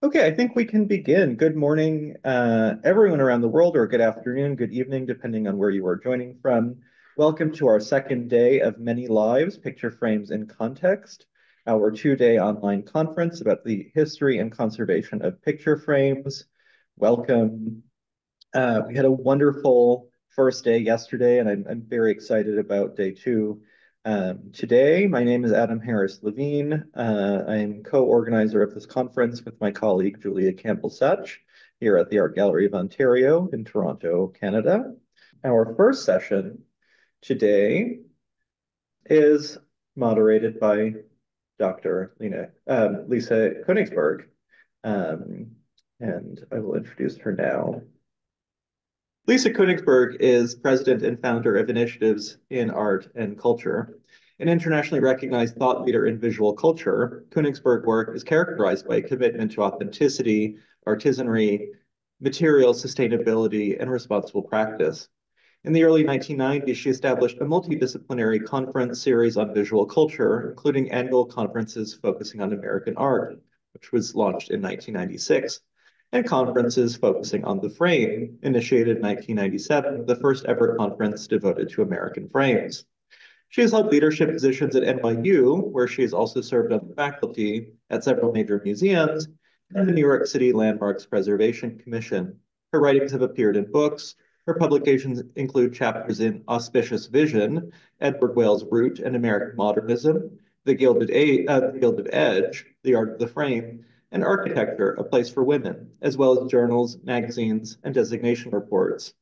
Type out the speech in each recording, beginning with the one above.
Okay, I think we can begin. Good morning, everyone around the world, or good afternoon, good evening, depending on where you are joining from. Welcome to our second day of Many Lives, Picture Frames in Context, our two-day online conference about the history and conservation of picture frames. Welcome. We had a wonderful first day yesterday, and I'm very excited about day two. Today, my name is Adam Harris Levine. I'm co-organizer of this conference with my colleague Julia Campbell-Such here at the Art Gallery of Ontario in Toronto, Canada. Our first session today is moderated by Dr. Lisa Königsberg, and I will introduce her now. Lisa Königsberg is president and founder of Initiatives in Art and Culture. An internationally recognized thought leader in visual culture, Königsberg work is characterized by a commitment to authenticity, artisanry, material sustainability, and responsible practice. In the early 1990s, she established a multidisciplinary conference series on visual culture, including annual conferences focusing on American art, which was launched in 1996. And conferences focusing on the frame, initiated in 1997, the first ever conference devoted to American frames. She has held leadership positions at NYU, where she has also served on the faculty at several major museums, and the New York City Landmarks Preservation Commission. Her writings have appeared in books. Her publications include chapters in Auspicious Vision, Edward Wales' Root and American Modernism, The Gilded Edge, The Art of the Frame, and Architecture, A Place for Women, as well as journals, magazines, and designation reports.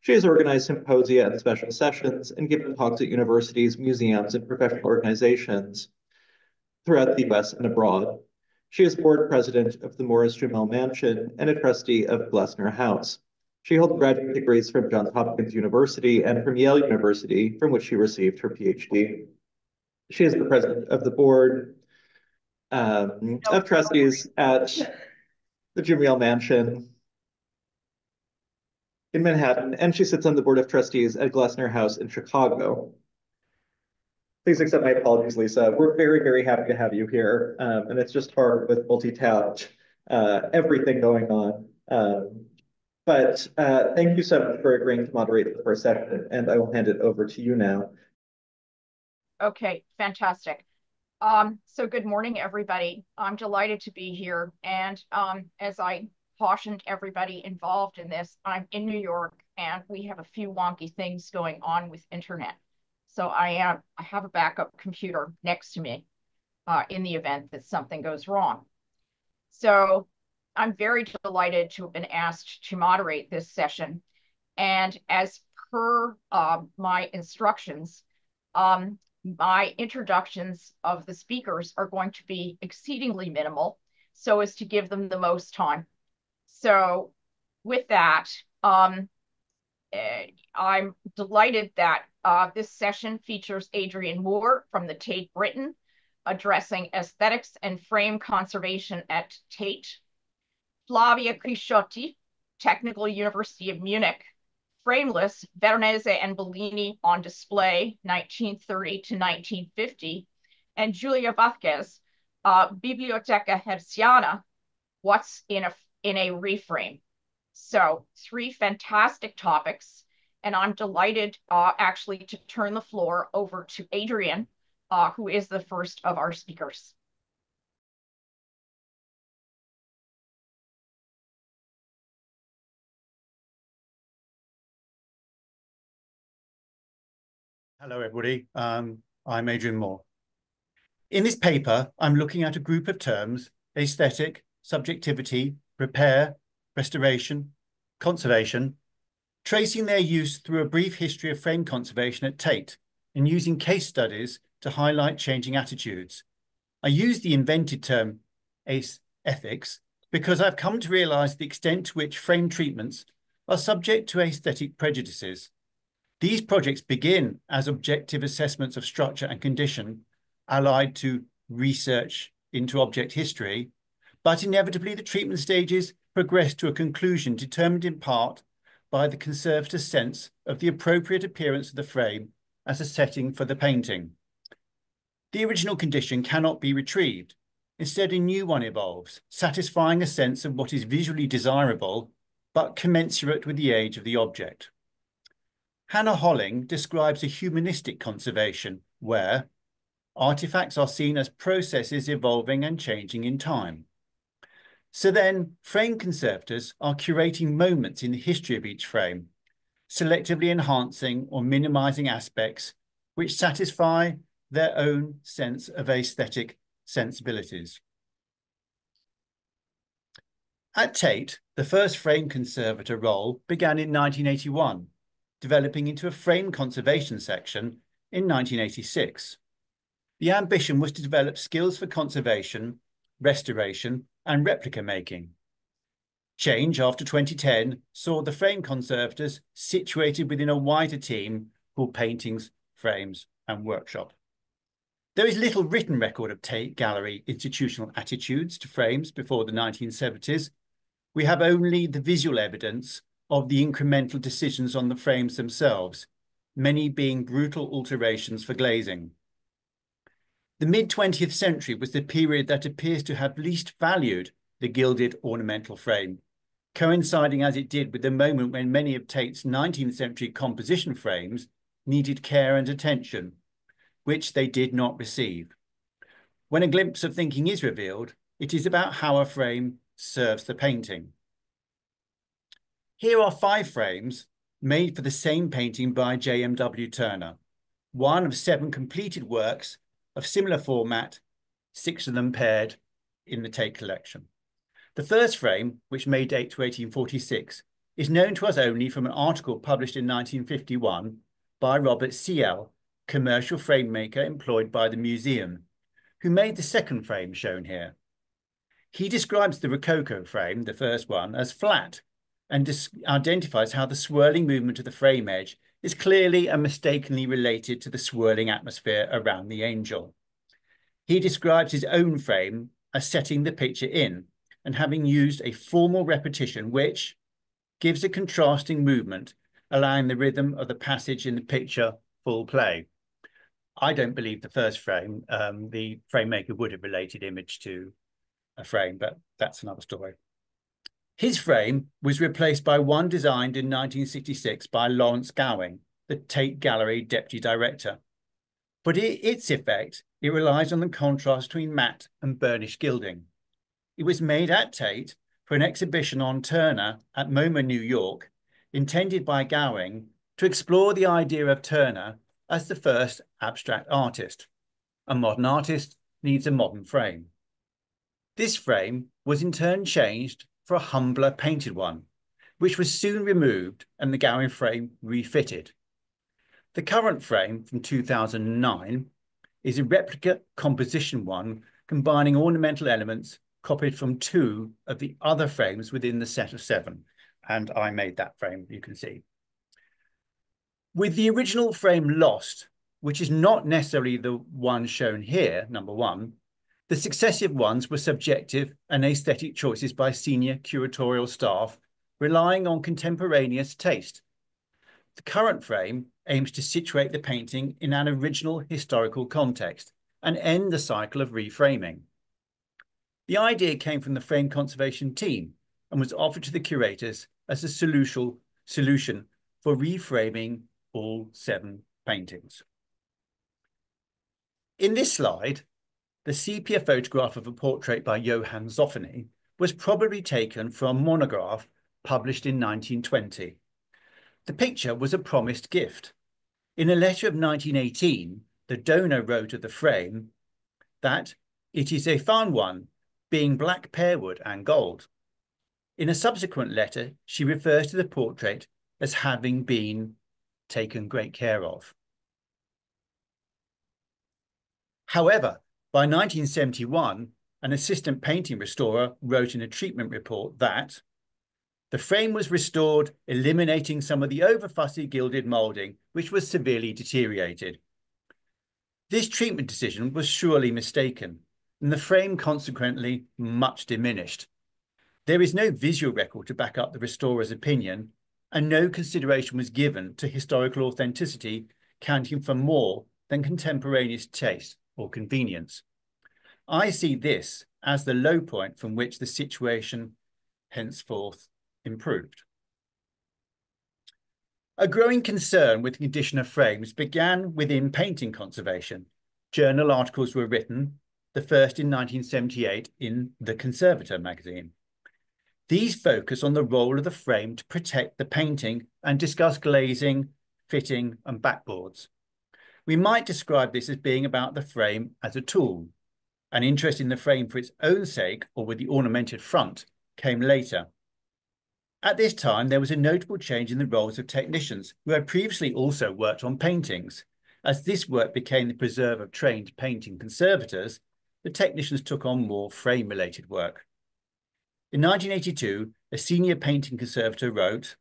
She has organized symposia and special sessions and given talks at universities, museums, and professional organizations throughout the US and abroad. She is board president of the Morris Jumel Mansion and a trustee of Glessner House. She holds graduate degrees from Johns Hopkins University and from Yale University, from which she received her PhD. She is the president of the board of trustees at the Jumel Mansion in Manhattan, and she sits on the board of trustees at Glessner House in Chicago. Please accept my apologies, Lisa. We're very, very happy to have you here, and it's just hard with multi-task, everything going on. But thank you so much for agreeing to moderate the first session, and I will hand it over to you now. Okay, fantastic. So good morning, everybody. I'm delighted to be here. And as I cautioned everybody involved in this, I'm in New York and we have a few wonky things going on with internet. So I have a backup computer next to me in the event that something goes wrong. So I'm very delighted to have been asked to moderate this session. And as per my instructions, my introductions of the speakers are going to be exceedingly minimal so as to give them the most time. So with that, I'm delighted that this session features Adrian Moore from the Tate Britain, addressing aesthetics and frame conservation at Tate. Flavia Crisciotti, Technical University of Munich, Frameless, Veronese and Bellini on display, 1930 to 1950, and Julia Vázquez, Bibliotheca Hertziana, what's in a reframe. So 3 fantastic topics, and I'm delighted actually to turn the floor over to Adrian, who is the first of our speakers. Hello, everybody. I'm Adrian Moore. In this paper, I'm looking at a group of terms: aesthetic, subjectivity, repair, restoration, conservation, tracing their use through a brief history of frame conservation at Tate and using case studies to highlight changing attitudes. I use the invented term ethics because I've come to realize the extent to which frame treatments are subject to aesthetic prejudices. These projects begin as objective assessments of structure and condition, allied to research into object history, but inevitably the treatment stages progress to a conclusion determined in part by the conservator's sense of the appropriate appearance of the frame as a setting for the painting. The original condition cannot be retrieved, Instead, a new one evolves, satisfying a sense of what is visually desirable, but commensurate with the age of the object. Hannah Holling describes a humanistic conservation where artifacts are seen as processes evolving and changing in time. So then, frame conservators are curating moments in the history of each frame, selectively enhancing or minimizing aspects which satisfy their own sense of aesthetic sensibilities. At Tate, the first frame conservator role began in 1981, developing into a frame conservation section in 1986. The ambition was to develop skills for conservation, restoration, and replica making. Change after 2010 saw the frame conservators situated within a wider team called Paintings, Frames, and Workshop. There is little written record of Tate Gallery institutional attitudes to frames before the 1970s. We have only the visual evidence of the incremental decisions on the frames themselves, many being brutal alterations for glazing. The mid-20th century was the period that appears to have least valued the gilded ornamental frame, coinciding as it did with the moment when many of Tate's 19th century composition frames needed care and attention, which they did not receive. When a glimpse of thinking is revealed, it is about how a frame serves the painting. Here are 5 frames made for the same painting by J.M.W. Turner, one of 7 completed works of similar format, 6 of them paired in the Tate collection. The first frame, which may date to 1846, is known to us only from an article published in 1951 by Robert C.L., commercial frame maker employed by the museum, who made the second frame shown here. He describes the Rococo frame, the first one, as flat, and identifies how the swirling movement of the frame edge is clearly and mistakenly related to the swirling atmosphere around the angel. He describes his own frame as setting the picture in and having used a formal repetition which gives a contrasting movement, allowing the rhythm of the passage in the picture full play. I don't believe the first frame, the frame maker would have related image to a frame, but that's another story. His frame was replaced by one designed in 1966 by Lawrence Gowing, the Tate Gallery deputy director. But its effect, it relies on the contrast between matte and burnished gilding. It was made at Tate for an exhibition on Turner at MoMA, New York, intended by Gowing to explore the idea of Turner as the first abstract artist. A modern artist needs a modern frame. This frame was in turn changed for a humbler painted one, which was soon removed and the Gowing frame refitted. The current frame from 2009 is a replica composition one combining ornamental elements copied from 2 of the other frames within the set of 7. And I made that frame, you can see. With the original frame lost, which is not necessarily the one shown here, number 1, the successive ones were subjective and aesthetic choices by senior curatorial staff, relying on contemporaneous taste. The current frame aims to situate the painting in an original historical context and end the cycle of reframing. The idea came from the frame conservation team and was offered to the curators as a solution for reframing all 7 paintings. In this slide, the sepia photograph of a portrait by Johann Zoffany was probably taken from a monograph published in 1920. The picture was a promised gift. In a letter of 1918, the donor wrote of the frame that it is a fine one, being black pearwood and gold. In a subsequent letter, she refers to the portrait as having been taken great care of. However, by 1971, an assistant painting restorer wrote in a treatment report that the frame was restored, eliminating some of the over-fussy gilded moulding, which was severely deteriorated. This treatment decision was surely mistaken, and the frame consequently much diminished. There is no visual record to back up the restorer's opinion, and no consideration was given to historical authenticity, counting for more than contemporaneous taste or convenience. I see this as the low point from which the situation henceforth improved. A growing concern with the condition of frames began within painting conservation. Journal articles were written, the first in 1978 in The Conservator magazine. These focus on the role of the frame to protect the painting and discuss glazing, fitting, and backboards. We might describe this as being about the frame as a tool. An interest in the frame for its own sake, or with the ornamented front, came later. At this time, there was a notable change in the roles of technicians who had previously also worked on paintings. As this work became the preserve of trained painting conservators, the technicians took on more frame-related work. In 1982, a senior painting conservator wrote,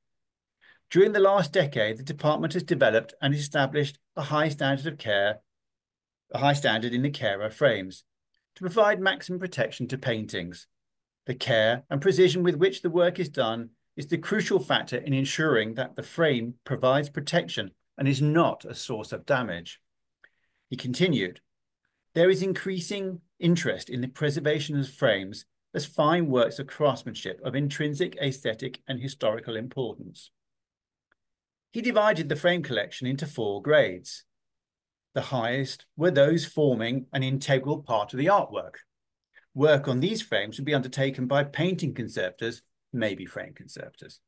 "During the last decade, the department has developed and established a high standard in the care of frames to provide maximum protection to paintings. The care and precision with which the work is done is the crucial factor in ensuring that the frame provides protection and is not a source of damage." He continued, "There is increasing interest in the preservation of frames as fine works of craftsmanship of intrinsic aesthetic and historical importance." He divided the frame collection into 4 grades. The highest were those forming an integral part of the artwork. Work on these frames would be undertaken by painting conservators, maybe frame conservators.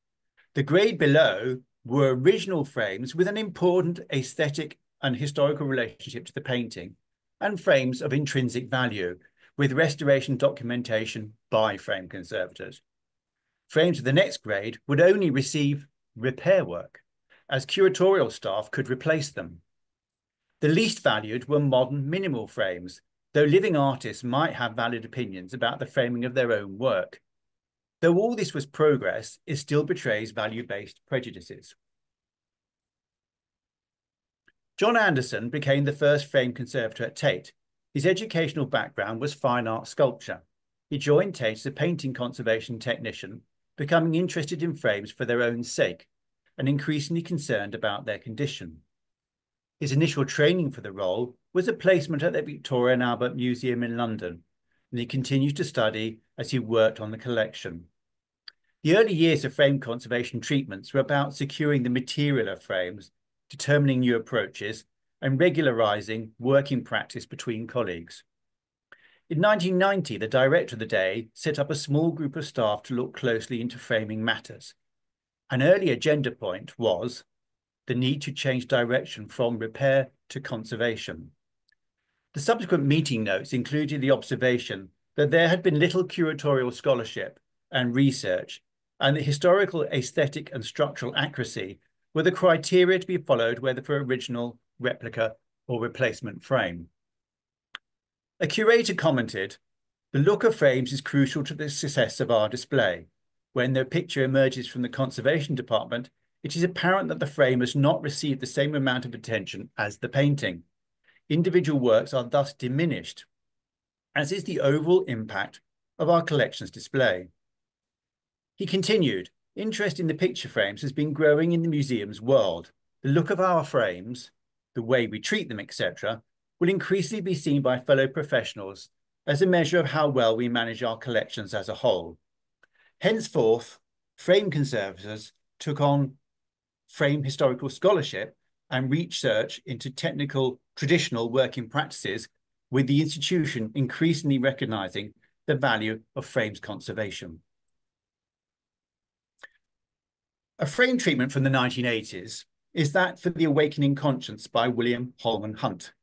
The grade below were original frames with an important aesthetic and historical relationship to the painting, and frames of intrinsic value, with restoration documentation by frame conservators. Frames of the next grade would only receive repair work, as curatorial staff could replace them. The least valued were modern minimal frames, though living artists might have valid opinions about the framing of their own work. Though all this was progress, it still betrays value-based prejudices. John Anderson became the first frame conservator at Tate. His educational background was fine art sculpture. He joined Tate as a painting conservation technician, becoming interested in frames for their own sake and increasingly concerned about their condition. His initial training for the role was a placement at the Victoria and Albert Museum in London, and he continued to study as he worked on the collection. The early years of frame conservation treatments were about securing the material of frames, determining new approaches, and regularizing working practice between colleagues. In 1990, the director of the day set up a small group of staff to look closely into framing matters. An early agenda point was the need to change direction from repair to conservation. The subsequent meeting notes included the observation that there had been little curatorial scholarship and research, and that historical, aesthetic, and structural accuracy were the criteria to be followed, whether for original, replica, or replacement frame. A curator commented, "The look of frames is crucial to the success of our display. When the picture emerges from the conservation department, it is apparent that the frame has not received the same amount of attention as the painting. Individual works are thus diminished, as is the overall impact of our collections display." He continued, "Interest in the picture frames has been growing in the museum's world. The look of our frames, the way we treat them, etc., will increasingly be seen by fellow professionals as a measure of how well we manage our collections as a whole. Henceforth, frame conservators took on frame historical scholarship and research into technical, traditional working practices, with the institution increasingly recognizing the value of frames conservation." A frame treatment from the 1980s is that for The Awakening Conscience by William Holman Hunt.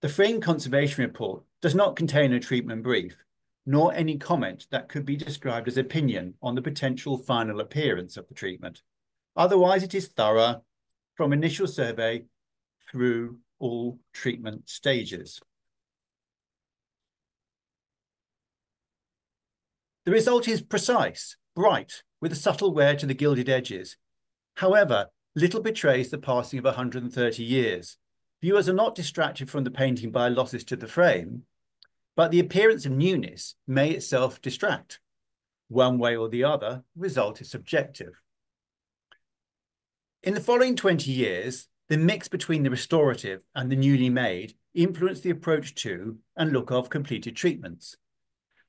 The Frame Conservation Report does not contain a treatment brief, nor any comment that could be described as opinion on the potential final appearance of the treatment. Otherwise, it is thorough from initial survey through all treatment stages. The result is precise, bright, with a subtle wear to the gilded edges. However, little betrays the passing of 130 years. Viewers are not distracted from the painting by losses to the frame, but the appearance of newness may itself distract. One way or the other, the result is subjective. In the following 20 years, the mix between the restorative and the newly made influenced the approach to and look of completed treatments.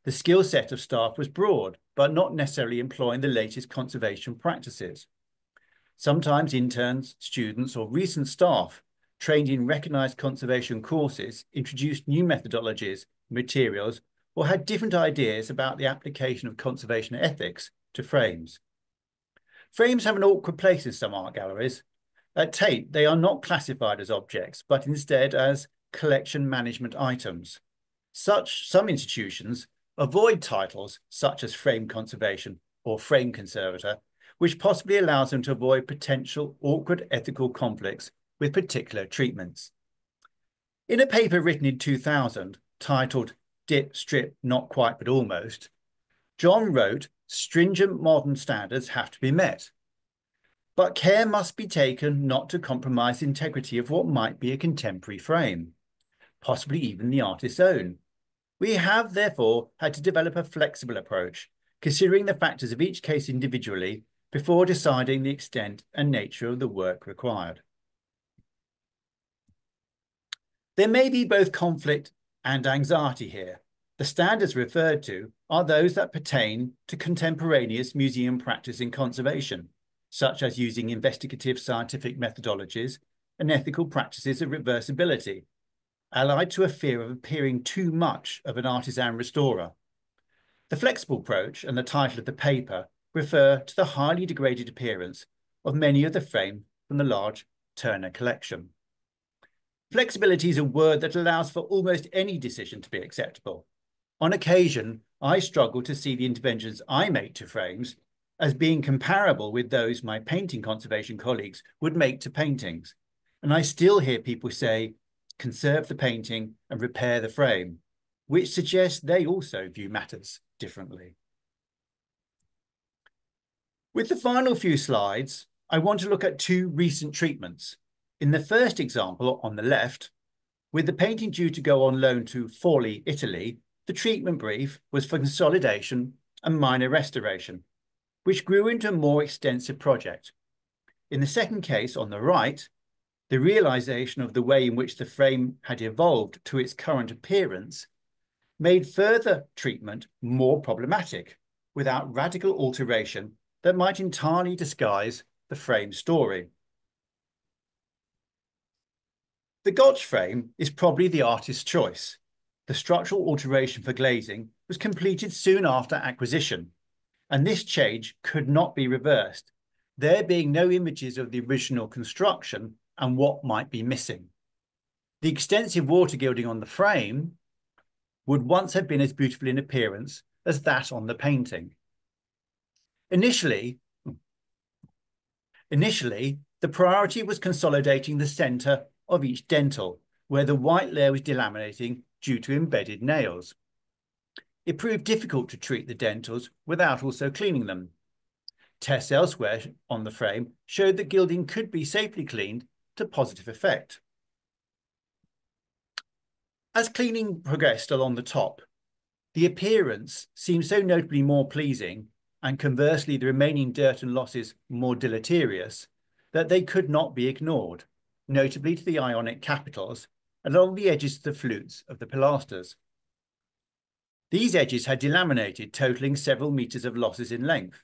The skill set of staff was broad, but not necessarily employing the latest conservation practices. Sometimes interns, students, or recent staff trained in recognised conservation courses introduced new methodologies, materials, or had different ideas about the application of conservation ethics to frames. Frames have an awkward place in some art galleries. At Tate, they are not classified as objects, but instead as collection management items. Some institutions avoid titles such as frame conservation or frame conservator, which possibly allows them to avoid potential awkward ethical conflicts with particular treatments. In a paper written in 2000, titled Dip, Strip, Not Quite But Almost, John wrote, stringent modern standards have to be met, but care must be taken not to compromise the integrity of what might be a contemporary frame, possibly even the artist's own. We have, therefore, had to develop a flexible approach, considering the factors of each case individually before deciding the extent and nature of the work required. There may be both conflict and anxiety here. The standards referred to are those that pertain to contemporaneous museum practice in conservation, such as using investigative scientific methodologies and ethical practices of reversibility, allied to a fear of appearing too much of an artisan restorer. The flexible approach and the title of the paper refer to the highly degraded appearance of many of the frames from the large Turner collection. Flexibility is a word that allows for almost any decision to be acceptable. On occasion, I struggle to see the interventions I make to frames as being comparable with those my painting conservation colleagues would make to paintings. And I still hear people say, conserve the painting and repair the frame, which suggests they also view matters differently. With the final few slides, I want to look at two recent treatments. In the first example on the left, with the painting due to go on loan to Forlì, Italy, the treatment brief was for consolidation and minor restoration, which grew into a more extensive project. In the second case on the right, the realization of the way in which the frame had evolved to its current appearance made further treatment more problematic without radical alteration that might entirely disguise the frame's story. The Gotch frame is probably the artist's choice. The structural alteration for glazing was completed soon after acquisition, and this change could not be reversed, there being no images of the original construction and what might be missing. The extensive water gilding on the frame would once have been as beautiful in appearance as that on the painting. Initially, the priority was consolidating the centre of each dentil, where the white layer was delaminating due to embedded nails. It proved difficult to treat the dentils without also cleaning them. Tests elsewhere on the frame showed that gilding could be safely cleaned to positive effect. As cleaning progressed along the top, the appearance seemed so notably more pleasing, and conversely the remaining dirt and losses more deleterious, that they could not be ignored, notably to the Ionic capitals along the edges of the flutes of the pilasters. These edges had delaminated, totaling several meters of losses in length.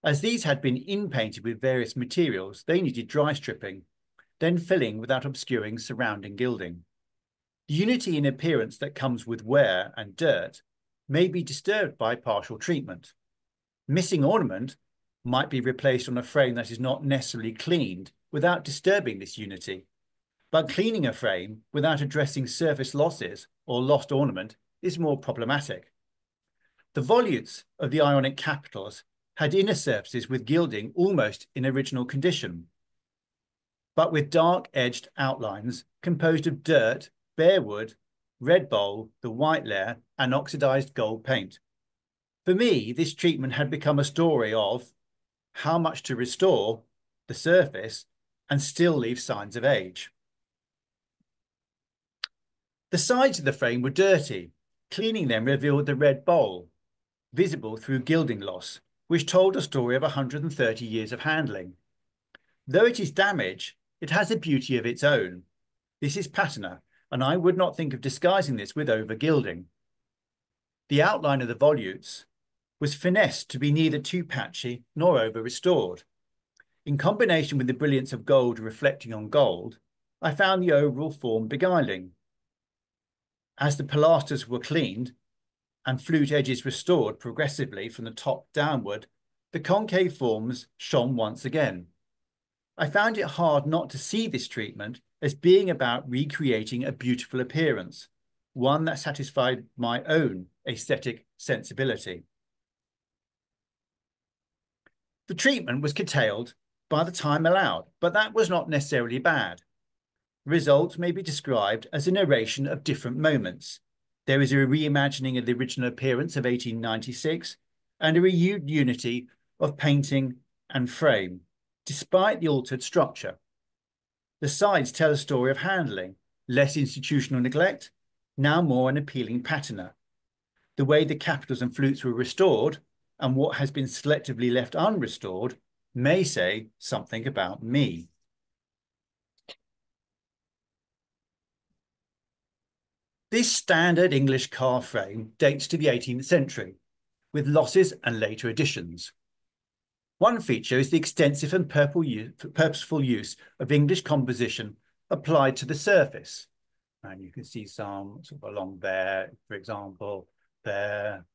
As these had been in-painted with various materials, they needed dry stripping, then filling without obscuring surrounding gilding. The unity in appearance that comes with wear and dirt may be disturbed by partial treatment. Missing ornament might be replaced on a frame that is not necessarily cleaned without disturbing this unity. But cleaning a frame without addressing surface losses or lost ornament is more problematic. The volutes of the Ionic capitals had inner surfaces with gilding almost in original condition, but with dark-edged outlines composed of dirt, bare wood, red bowl, the white layer, and oxidized gold paint. For me, this treatment had become a story of how much to restore the surface and still leave signs of age. The sides of the frame were dirty. Cleaning them revealed the red bowl, visible through gilding loss, which told a story of 130 years of handling. Though it is damaged, it has a beauty of its own. This is patina, and I would not think of disguising this with over-gilding. The outline of the volutes was finessed to be neither too patchy nor over-restored. In combination with the brilliance of gold reflecting on gold, I found the overall form beguiling. As the pilasters were cleaned and flute edges restored progressively from the top downward, the concave forms shone once again. I found it hard not to see this treatment as being about recreating a beautiful appearance, one that satisfied my own aesthetic sensibility. The treatment was curtailed by the time allowed, but that was not necessarily bad. The result may be described as a narration of different moments. There is a reimagining of the original appearance of 1896 and a renewed unity of painting and frame, despite the altered structure. The sides tell a story of handling, less institutional neglect, now more an appealing patina. The way the capitals and flutes were restored and what has been selectively left unrestored may say something about me. This standard English car frame dates to the 18th century, with losses and later additions. One feature is the extensive and purposeful use of English composition applied to the surface. And you can see some sort of along there, for example, there,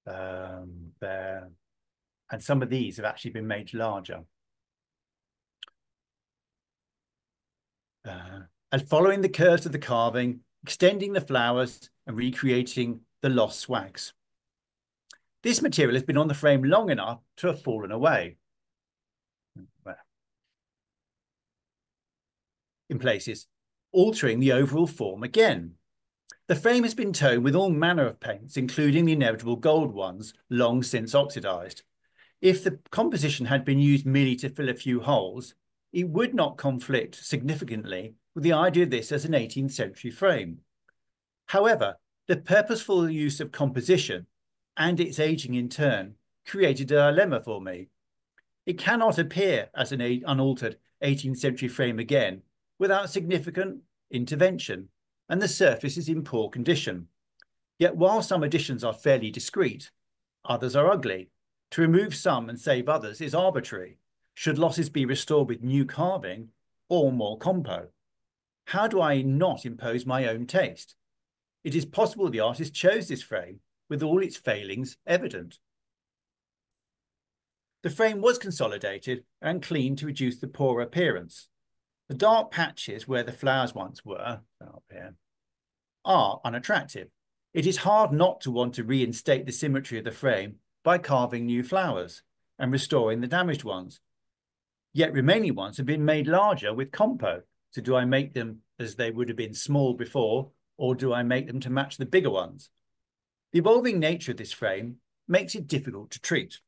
there. And some of these have actually been made larger. And following the curves of the carving, extending the flowers and recreating the lost swags. This material has been on the frame long enough to have fallen away in places, altering the overall form again. The frame has been toned with all manner of paints, including the inevitable gold ones, long since oxidized. If the composition had been used merely to fill a few holes, it would not conflict significantly with the idea of this as an 18th century frame. However, the purposeful use of composition and its aging in turn created a dilemma for me. It cannot appear as an unaltered 18th century frame again without significant intervention, and the surface is in poor condition. Yet while some additions are fairly discreet, others are ugly. To remove some and save others is arbitrary. Should losses be restored with new carving or more compo? How do I not impose my own taste? It is possible the artist chose this frame with all its failings evident. The frame was consolidated and cleaned to reduce the poor appearance. The dark patches where the flowers once were, up here, are unattractive. It is hard not to want to reinstate the symmetry of the frame by carving new flowers and restoring the damaged ones. Yet remaining ones have been made larger with compo. So do I make them as they would have been small before, or do I make them to match the bigger ones? The evolving nature of this frame makes it difficult to treat.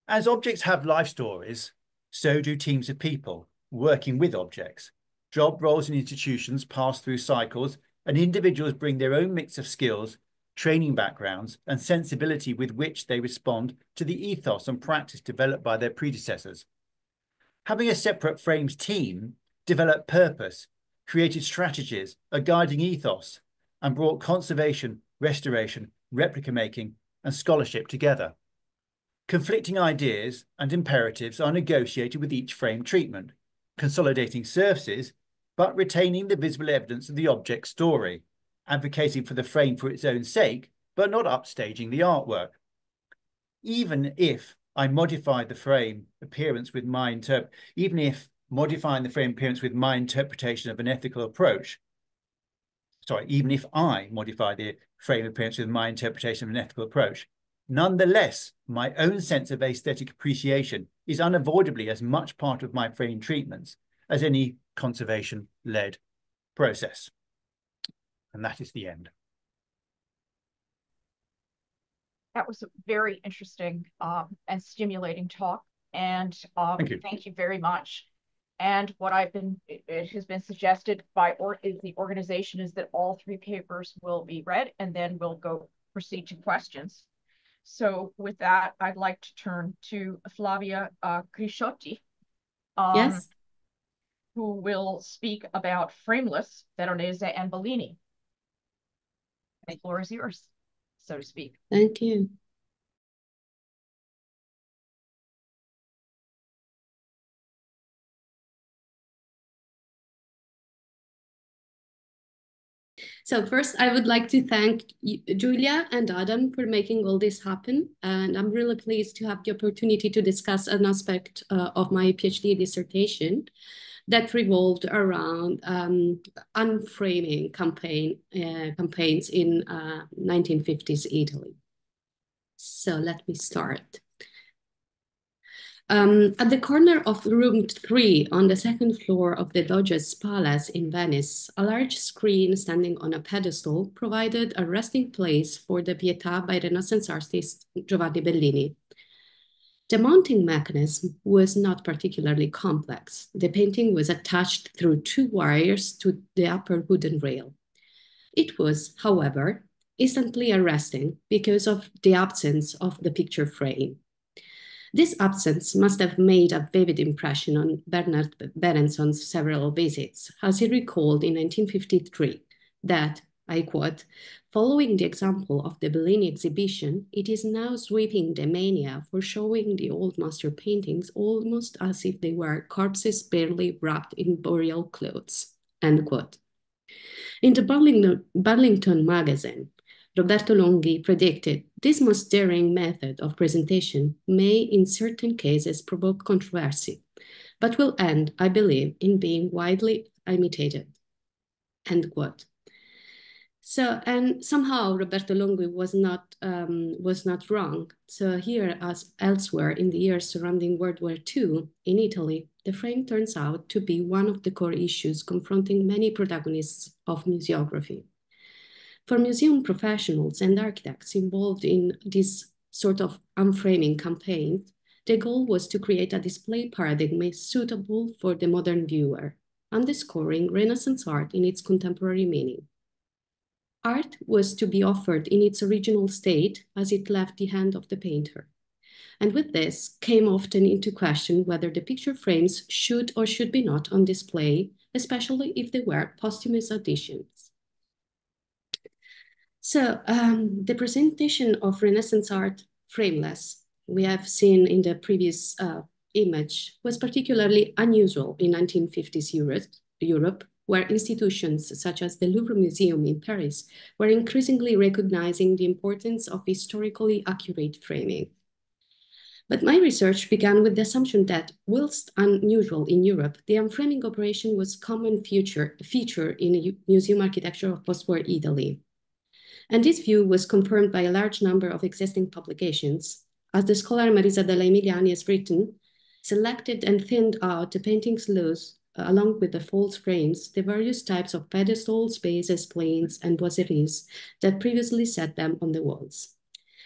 As objects have life stories, so do teams of people working with objects. Job roles in institutions pass through cycles, and individuals bring their own mix of skills, training backgrounds, and sensibility with which they respond to the ethos and practice developed by their predecessors. Having a separate frames team developed purpose, created strategies, a guiding ethos, and brought conservation, restoration, replica making, and scholarship together. Conflicting ideas and imperatives are negotiated with each frame treatment, consolidating surfaces, but retaining the visible evidence of the object's story, advocating for the frame for its own sake, but not upstaging the artwork. Even if I modify the frame appearance with my modifying the frame appearance with my interpretation of an ethical approach, even if I modify the frame appearance with my interpretation of an ethical approach, nonetheless, my own sense of aesthetic appreciation is unavoidably as much part of my frame treatments as any conservation-led process. And that is the end. That was a very interesting and stimulating talk. And thank you very much. And what it has been suggested by the organization is that all three papers will be read, and then we'll proceed to questions. So with that, I'd like to turn to Flavia Crisciotti. Yes. who will speak about Frameless, Veronese, and Bellini. The floor is yours, so to speak. Thank you. So first, I would like to thank Julia and Adam for making all this happen. And I'm really pleased to have the opportunity to discuss an aspect of my PhD dissertation that revolved around unframing campaigns in 1950s Italy. So let me start. At the corner of room 3 on the second floor of the Doge's Palace in Venice, a large screen standing on a pedestal provided a resting place for the Pietà by Renaissance artist Giovanni Bellini. The mounting mechanism was not particularly complex. The painting was attached through 2 wires to the upper wooden rail. It was, however, instantly arresting because of the absence of the picture frame. This absence must have made a vivid impression on Bernard Berenson's several visits, as he recalled in 1953 that, I quote, "Following the example of the Bellini exhibition, it is now sweeping the mania for showing the old master paintings almost as if they were corpses barely wrapped in burial clothes," end quote. In the Burlington magazine, Roberto Longhi predicted this most daring method of presentation may in certain cases provoke controversy, but will end, I believe, in being widely imitated, end quote. So, and somehow Roberto Longhi was not wrong. So here, as elsewhere in the years surrounding World War II, in Italy, the frame turns out to be one of the core issues confronting many protagonists of museography. For museum professionals and architects involved in this sort of unframing campaign, the goal was to create a display paradigm suitable for the modern viewer, underscoring Renaissance art in its contemporary meaning. Art was to be offered in its original state as it left the hand of the painter. And with this came often into question whether the picture frames should or should be not on display, especially if they were posthumous additions. So the presentation of Renaissance art, Frameless, we have seen in the previous image, was particularly unusual in 1950s Europe, where institutions such as the Louvre Museum in Paris were increasingly recognizing the importance of historically accurate framing. But my research began with the assumption that, whilst unusual in Europe, the unframing operation was a common feature in museum architecture of post-war Italy. And this view was confirmed by a large number of existing publications. As the scholar Marisa Della Emiliani has written, selected and thinned out the painting's loose, along with the false frames, the various types of pedestals, bases, planes, and boiseries that previously set them on the walls.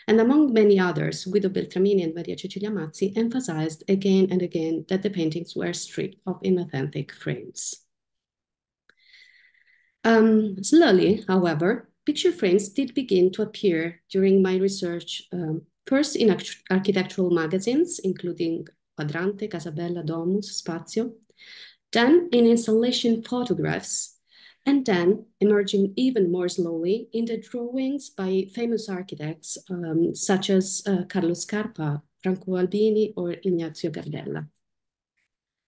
And among many others, Guido Beltramini and Maria Cecilia Mazzi emphasized again and again that the paintings were stripped of inauthentic frames. Slowly, however, picture frames did begin to appear during my research, first in architectural magazines, including Quadrante, Casabella, Domus, Spazio, then in installation photographs, and then emerging even more slowly in the drawings by famous architects such as Carlo Scarpa, Franco Albini, or Ignazio Gardella.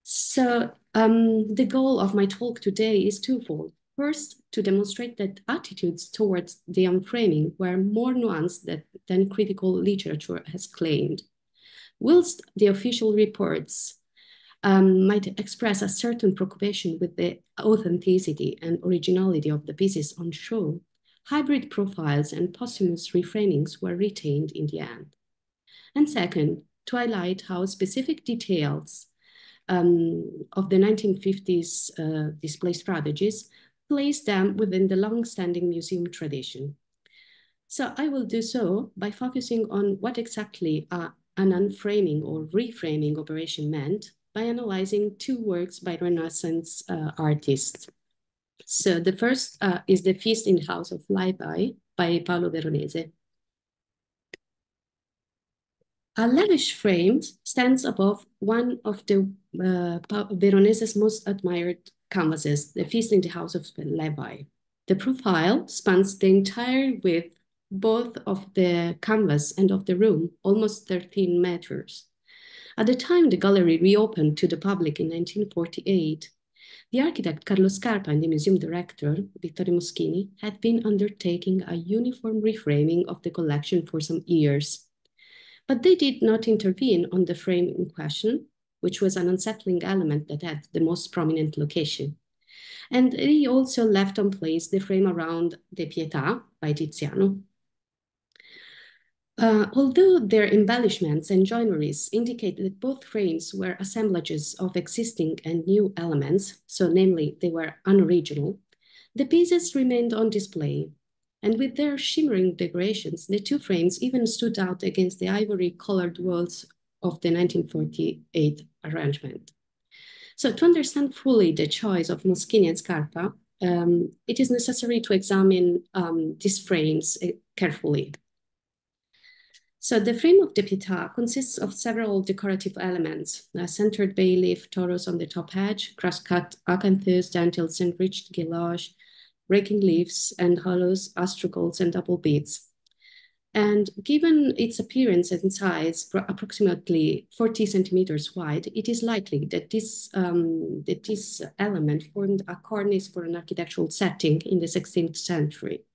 So the goal of my talk today is twofold. First, to demonstrate that attitudes towards the unframing were more nuanced than critical literature has claimed. Whilst the official reports might express a certain preoccupation with the authenticity and originality of the pieces on show, hybrid profiles and posthumous reframings were retained in the end. And second, to highlight how specific details of the 1950s display strategies place them within the long-standing museum tradition. So I will do so by focusing on what exactly an unframing or reframing operation meant by analyzing 2 works by Renaissance artists. So the first is The Feast in the House of Flavia by Paolo Veronese. A lavish frame stands above one of the Veronese's most admired canvases, The Feast in the House of Levi. The profile spans the entire width both of the canvas and of the room, almost 13 meters. At the time the gallery reopened to the public in 1948, the architect Carlo Scarpa and the museum director, Vittorio Moschini, had been undertaking a uniform reframing of the collection for some years. But they did not intervene on the frame in question, which was an unsettling element that had the most prominent location. And they also left in place the frame around the Pietà by Tiziano. Although their embellishments and joineries indicate that both frames were assemblages of existing and new elements, so namely they were unoriginal, the pieces remained on display. And with their shimmering decorations, the two frames even stood out against the ivory-colored walls of the 1948 arrangement. So to understand fully the choice of Moschini and Scarpa, it is necessary to examine these frames carefully. So the frame of the Pietà consists of several decorative elements: a centered bay-leaf torus on the top edge, cross-cut acanthus, dentils, enriched guillage, raking leaves and hollows, astragals, and double beads. And given its appearance and size, approximately 40 centimeters wide, it is likely that this element formed a cornice for an architectural setting in the 16th century.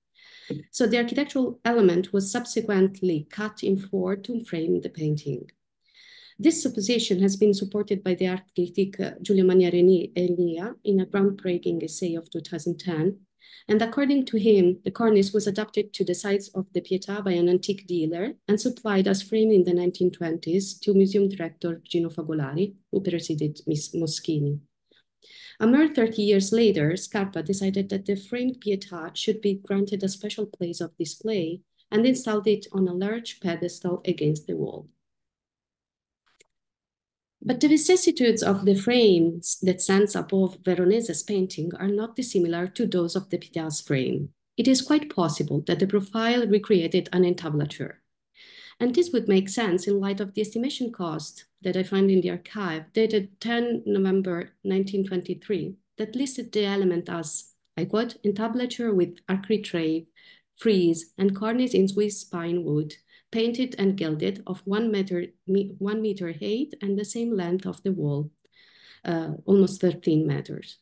So the architectural element was subsequently cut in four to frame the painting. This supposition has been supported by the art critic Giulio Elia in a groundbreaking essay of 2010. And according to him, the cornice was adapted to the size of the Pietà by an antique dealer and supplied as frame in the 1920s to museum director Gino Fagolari, who preceded Moschini. A mere 30 years later, Scarpa decided that the framed Pietà should be granted a special place of display and installed it on a large pedestal against the wall. But the vicissitudes of the frames that stands above Veronese's painting are not dissimilar to those of the Pietà's frame. It is quite possible that the profile recreated an entablature. And this would make sense in light of the estimation cost that I find in the archive, dated 10 November 1923, that listed the element as, I quote, entablature with architrave, frieze, and cornice in Swiss pine wood, painted and gilded of 1 meter height and the same length of the wall, almost 13 meters.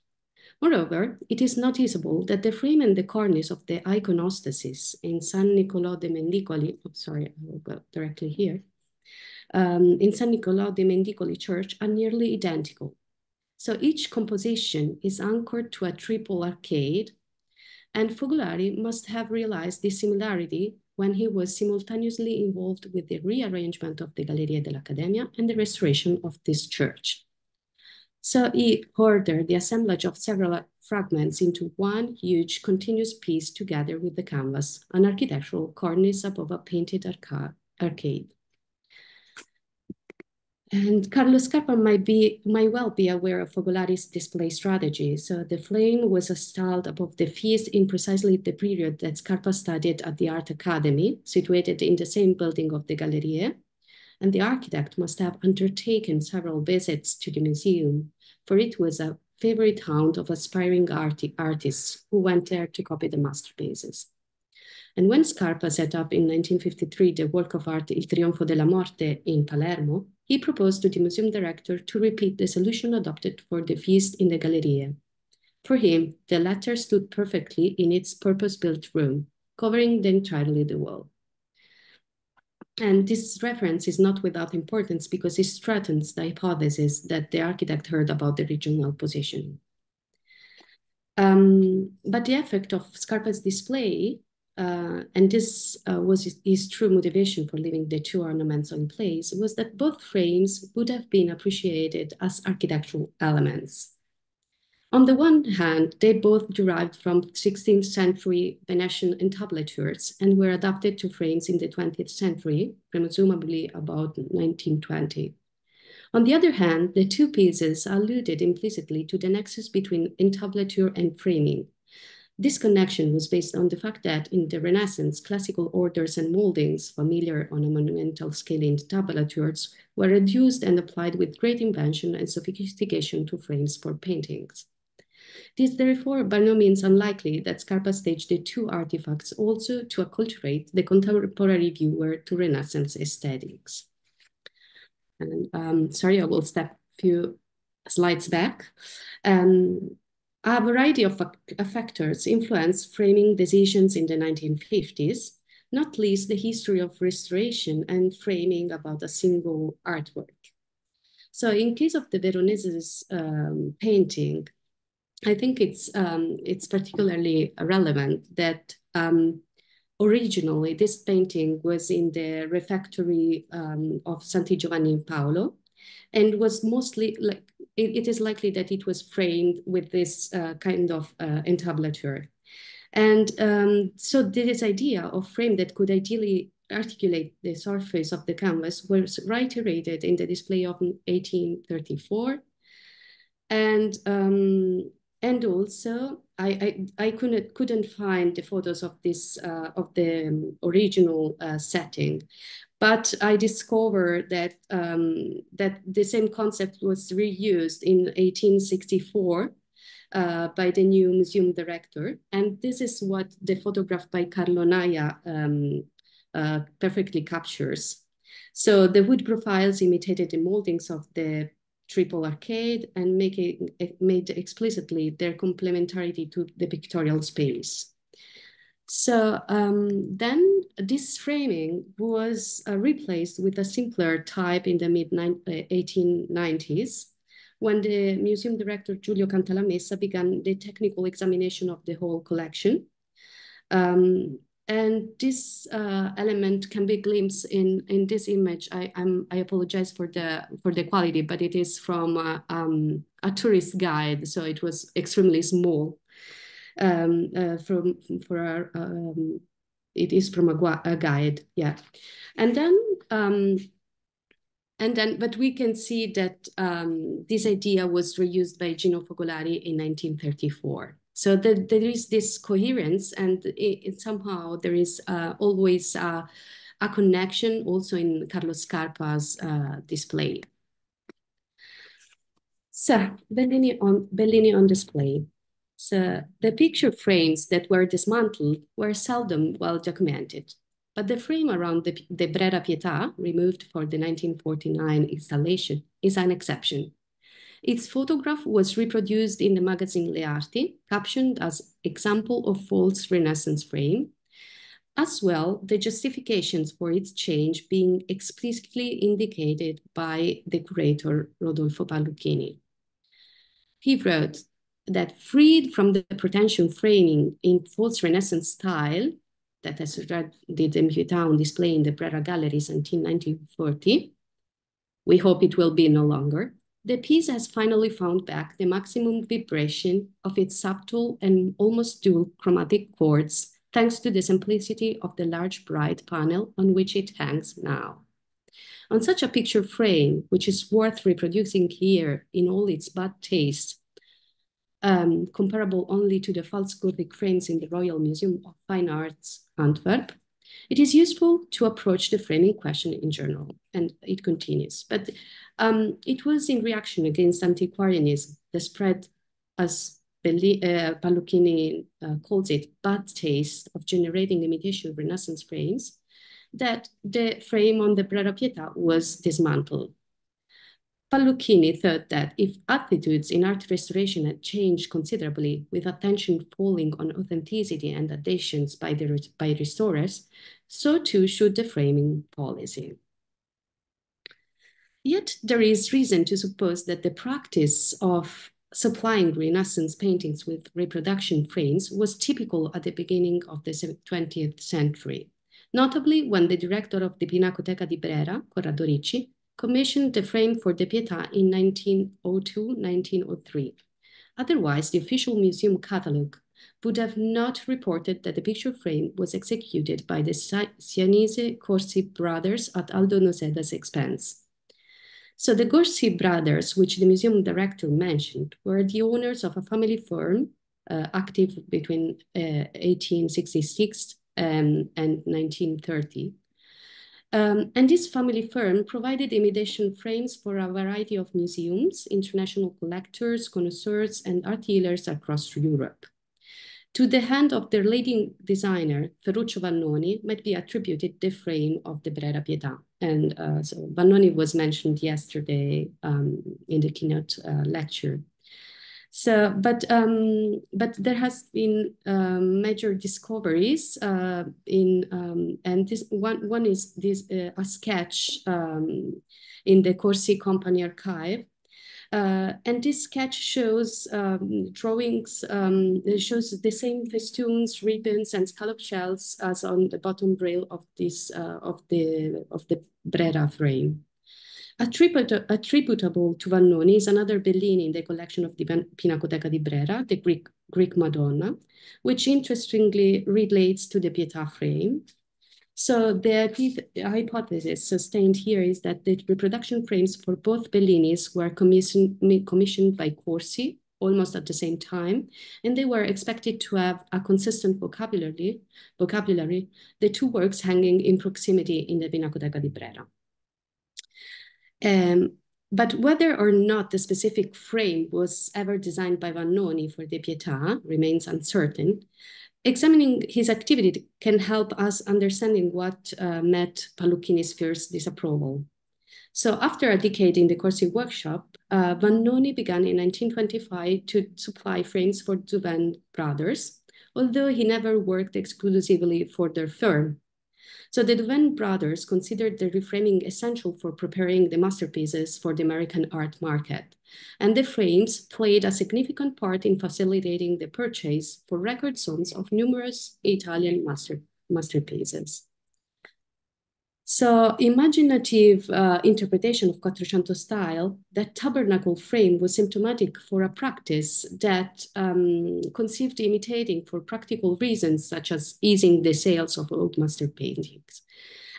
Moreover, it is noticeable that the frame and the cornice of the iconostasis in San Nicolò de Mendicoli, I will go directly here, in San Nicolò de Mendicoli church are nearly identical. So each composition is anchored to a triple arcade, and Fagolari must have realized this similarity when he was simultaneously involved with the rearrangement of the Galleria dell'Accademia and the restoration of this church. So he ordered the assemblage of several fragments into one huge continuous piece together with the canvas, an architectural cornice above a painted arcade. And Carlo Scarpa might well be aware of Fagolari's display strategy. So the flame was installed above the feast in precisely the period that Scarpa studied at the Art Academy, situated in the same building of the Galleria. And the architect must have undertaken several visits to the museum, for it was a favorite haunt of aspiring artists who went there to copy the masterpieces. And when Scarpa set up in 1953 the work of art Il Trionfo della Morte in Palermo, he proposed to the museum director to repeat the solution adopted for the feast in the Galleria. For him, the latter stood perfectly in its purpose-built room, covering entirely the wall. And this reference is not without importance because it strengthens the hypothesis that the architect heard about the regional positioning. But the effect of Scarpa's display, and this was his true motivation for leaving the two ornaments in place, was that both frames would have been appreciated as architectural elements. On the one hand, they both derived from 16th century Venetian entablatures and were adapted to frames in the 20th century, presumably about 1920. On the other hand, the two pieces alluded implicitly to the nexus between entablature and framing. This connection was based on the fact that in the Renaissance, classical orders and moldings familiar on a monumental scale in tablatures were reduced and applied with great invention and sophistication to frames for paintings. It is therefore by no means unlikely that Scarpa staged the two artifacts also to acculturate the contemporary viewer to Renaissance aesthetics. And sorry, I will step a few slides back. A variety of factors influenced framing decisions in the 1950s, not least the history of restoration and framing about a single artwork. So in case of the Veronese's painting, I think it's particularly relevant that originally this painting was in the refectory of Santi Giovanni in Paolo, and was mostly like, it is likely that it was framed with this kind of entablature. And so this idea of frame that could ideally articulate the surface of the canvas was reiterated in the display of 1834. And also, I couldn't find the photos of this of the original setting, but I discovered that that the same concept was reused in 1864 by the new museum director, and this is what the photograph by Carlo Naya perfectly captures. So the wood profiles imitated the moldings of the triple arcade and made explicitly their complementarity to the pictorial space. So then this framing was replaced with a simpler type in the mid-1890s, when the museum director Giulio Cantalamessa began the technical examination of the whole collection. And this element can be glimpsed in this image. I apologize for the quality, but it is from a tourist guide, so it was extremely small. It is from a guide, yeah. And then, but we can see that this idea was reused by Gino Focolari in 1934. So there is this coherence, and somehow there is always a connection also in Carlos Scarpa's display. So Bellini on display. So the picture frames that were dismantled were seldom well documented, but the frame around the Brera Pietà, removed for the 1949 installation, is an exception. Its photograph was reproduced in the magazine Le Arti, captioned as example of false Renaissance frame, as well the justifications for its change being explicitly indicated by the curator Rodolfo Palluchini. He wrote that freed from the pretension framing in false Renaissance style, that as read did the Pietà on display in the Brera Galleries until 1940, we hope it will be no longer, the piece has finally found back the maximum vibration of its subtle and almost dual chromatic chords, thanks to the simplicity of the large bright panel on which it hangs now. On such a picture frame, which is worth reproducing here in all its bad taste, comparable only to the false Gothic frames in the Royal Museum of Fine Arts, Antwerp, it is useful to approach the framing question in general. And it continues. But it was in reaction against antiquarianism, the spread, as Palluchini calls it, bad taste of generating imitation Renaissance frames, that the frame on the Brera Pietà was dismantled. Palluchini thought that if attitudes in art restoration had changed considerably, with attention falling on authenticity and additions by restorers, so too should the framing policy. Yet there is reason to suppose that the practice of supplying Renaissance paintings with reproduction frames was typical at the beginning of the 20th century, notably when the director of the Pinacoteca di Brera, Corrado Ricci, commissioned the frame for the Pietà in 1902-1903. Otherwise, the official museum catalogue would have not reported that the picture frame was executed by the Sienese Corsi brothers at Aldo Noseda's expense. So the Corsi brothers, which the museum director mentioned, were the owners of a family firm active between 1866 and 1930. And this family firm provided imitation frames for a variety of museums, international collectors, connoisseurs, and art dealers across Europe. To the hand of their leading designer, Ferruccio Vannoni, might be attributed the frame of the Brera Pietà. And so Vannoni was mentioned yesterday in the keynote lecture. So, but there has been major discoveries and this one is this a sketch in the Corsi Company archive. And this sketch shows drawings, shows the same festoons, ribbons, and scallop shells as on the bottom rail of this of the Brera frame. Attributable to Vannoni is another Bellini in the collection of the Pinacoteca di Brera, the Greek Madonna, which interestingly relates to the Pietà frame. So the hypothesis sustained here is that the reproduction frames for both Bellinis were commissioned by Corsi almost at the same time, and they were expected to have a consistent vocabulary, the two works hanging in proximity in the Pinacoteca di Brera. But whether or not the specific frame was ever designed by Vannoni for the Pietà remains uncertain. Examining his activity can help us understanding what met Pallucchini's first disapproval. So after a decade in the Corsi workshop, Vannoni began in 1925 to supply frames for Duven brothers, although he never worked exclusively for their firm. So the Duven brothers considered the reframing essential for preparing the masterpieces for the American art market. And the frames played a significant part in facilitating the purchase for record sums of numerous Italian masterpieces. So imaginative interpretation of Quattrocento style, that tabernacle frame was symptomatic for a practice that conceived imitating for practical reasons, such as easing the sales of old master paintings.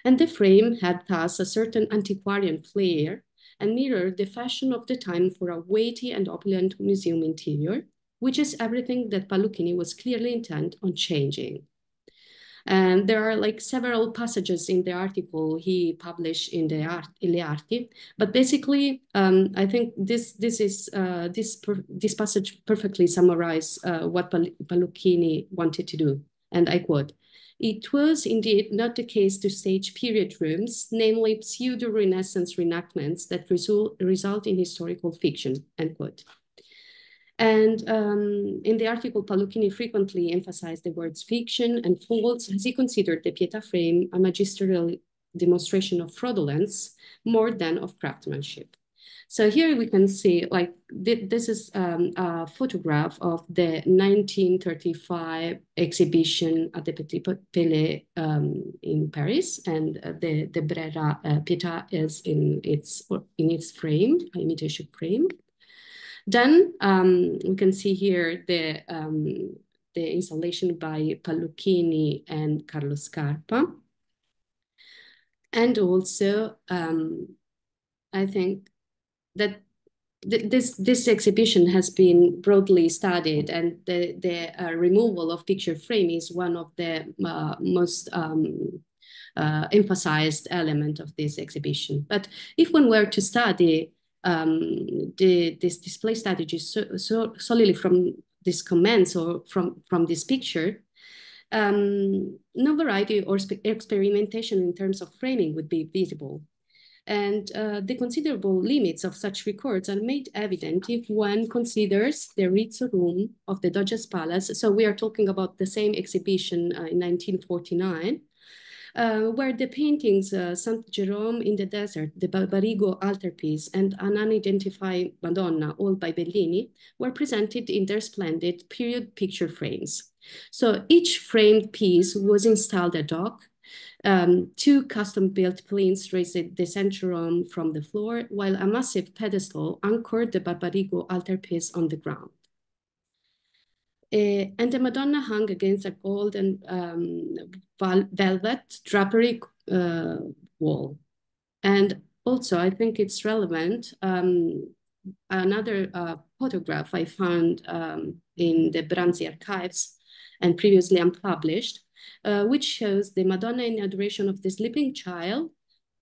And the frame had thus a certain antiquarian flair and mirrored the fashion of the time for a weighty and opulent museum interior, which is everything that Pallucchini was clearly intent on changing. And there are like several passages in the article he published in the Arti, but basically, I think this passage perfectly summarizes what Pallucchini wanted to do. And I quote, "It was indeed not the case to stage period rooms, namely pseudo-Renaissance reenactments that result in historical fiction," end quote. And in the article, Pallucchini frequently emphasized the words fiction and false, as he considered the Pietà frame a magisterial demonstration of fraudulence more than of craftsmanship. So here we can see, like, this is a photograph of the 1935 exhibition at the Petit Palais in Paris, and the Brera Pietà is in its frame, imitation frame. Then we can see here the installation by Pallucchini and Carlo Scarpa. And also, I think that this exhibition has been broadly studied, and the removal of picture frame is one of the most emphasized element of this exhibition. But if one were to study this display strategy solely from these comments or from this picture, no variety or experimentation in terms of framing would be visible. And the considerable limits of such records are made evident if one considers the Rizzo room of the Doge's Palace. So we are talking about the same exhibition in 1949, where the paintings St. Jerome in the Desert, the Barbarigo altarpiece, and an unidentified Madonna, all by Bellini, were presented in their splendid period picture frames. So each framed piece was installed ad hoc. Two custom-built planes raised the centrum from the floor, while a massive pedestal anchored the Barbarigo altarpiece on the ground. And the Madonna hung against a golden velvet drapery wall. And also, I think it's relevant, another photograph I found in the Branzi archives and previously unpublished, which shows the Madonna in Adoration of the Sleeping Child,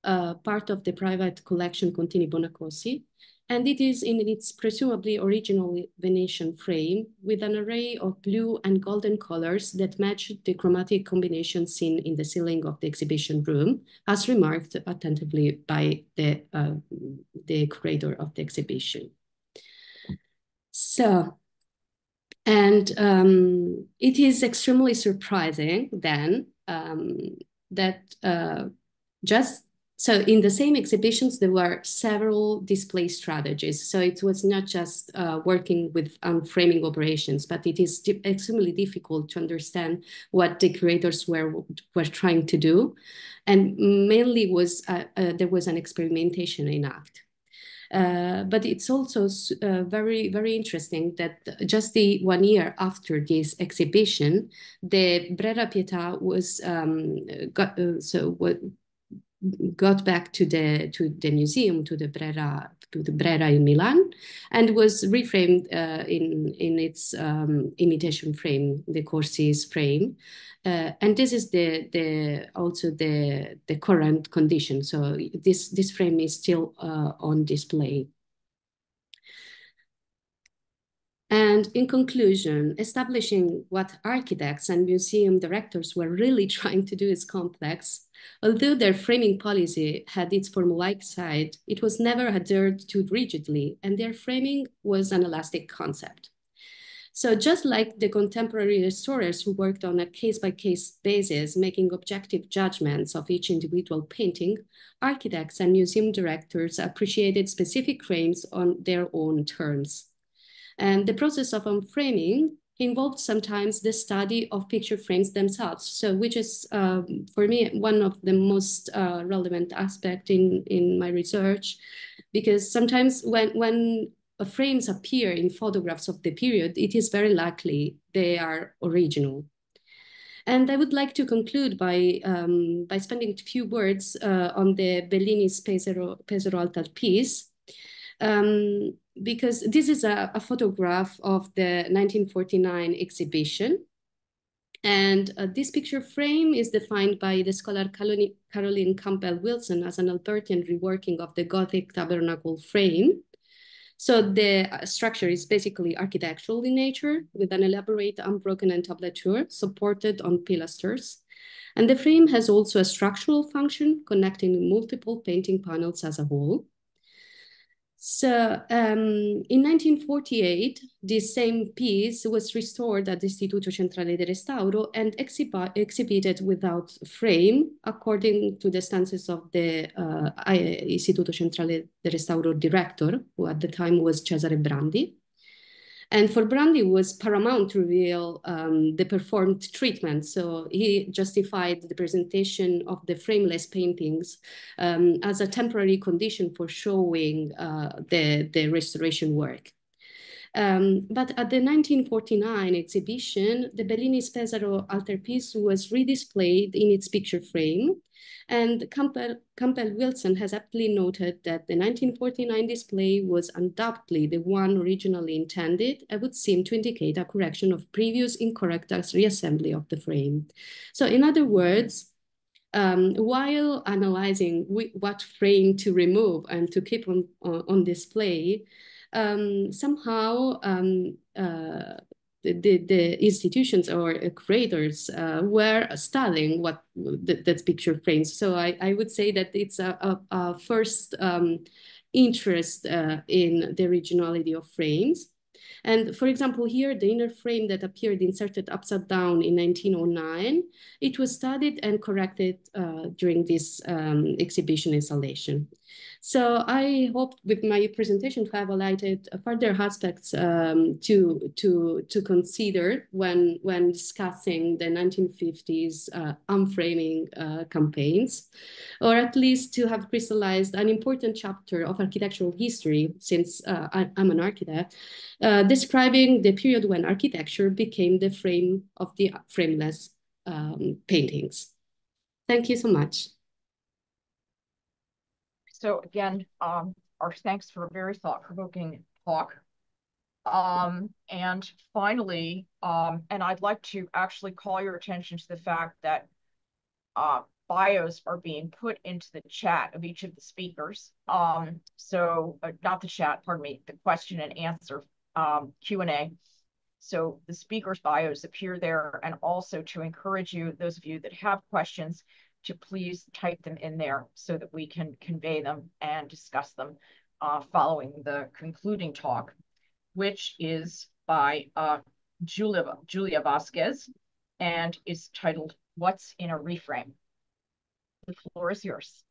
part of the private collection Contini Bonacossi, and it is in its presumably original Venetian frame with an array of blue and golden colors that match the chromatic combination seen in the ceiling of the exhibition room, as remarked attentively by the curator of the exhibition. So, and it is extremely surprising then that so in the same exhibitions, there were several display strategies. So it was not just working with framing operations, but it is extremely difficult to understand what the curators were trying to do. And mainly was there was an experimentation in act. But it's also very, very interesting that just the 1 year after this exhibition, the Brera Pietà was got back to the museum, to the Brera in Milan, and was reframed in its imitation frame, the Corsi's frame, and this is also the current condition. So this frame is still on display. And in conclusion, establishing what architects and museum directors were really trying to do is complex. Although their framing policy had its formulaic side, it was never adhered to rigidly, and their framing was an elastic concept. So just like the contemporary restorers who worked on a case-by-case basis, making objective judgments of each individual painting, architects and museum directors appreciated specific frames on their own terms. And the process of unframing involved sometimes the study of picture frames themselves. So which is, for me, one of the most relevant aspects in my research, because sometimes when frames appear in photographs of the period, it is very likely they are original. And I would like to conclude by spending a few words on the Bellini's Pesaro altarpiece, because this is a photograph of the 1949 exhibition. And this picture frame is defined by the scholar Caroline Campbell-Wilson as an Albertian reworking of the Gothic tabernacle frame. So the structure is basically architectural in nature, with an elaborate unbroken entablature supported on pilasters. And the frame has also a structural function connecting multiple painting panels as a whole. So in 1948, this same piece was restored at the Istituto Centrale di Restauro and exhibited without frame, according to the stances of the Istituto Centrale di Restauro director, who at the time was Cesare Brandi. And for Brandi, it was paramount to reveal the performed treatment. So he justified the presentation of the frameless paintings as a temporary condition for showing the restoration work. But at the 1949 exhibition, the Bellini's Pesaro altarpiece was redisplayed in its picture frame. And Campbell-Wilson has aptly noted that the 1949 display was undoubtedly the one originally intended and would seem to indicate a correction of previous incorrect reassembly of the frame. So in other words, while analyzing what frame to remove and to keep on display, somehow the institutions or curators were studying what that's picture frames. So I would say that it's a first interest in the originality of frames. And for example, here, the inner frame that appeared inserted upside down in 1909, it was studied and corrected during this exhibition installation. So I hope with my presentation to have highlighted further aspects to consider when discussing the 1950s unframing campaigns, or at least to have crystallized an important chapter of architectural history, since I'm an architect, describing the period when architecture became the frame of the frameless paintings. Thank you so much. So again, our thanks for a very thought-provoking talk. And finally, and I'd like to actually call your attention to the fact that bios are being put into the chat of each of the speakers. So not the chat, pardon me, the question and answer Q&A. So the speakers' bios appear there, and also to encourage you, those of you that have questions, to please type them in there so that we can convey them and discuss them following the concluding talk, which is by Julia Vázquez and is titled, What's in a Reframe? The floor is yours.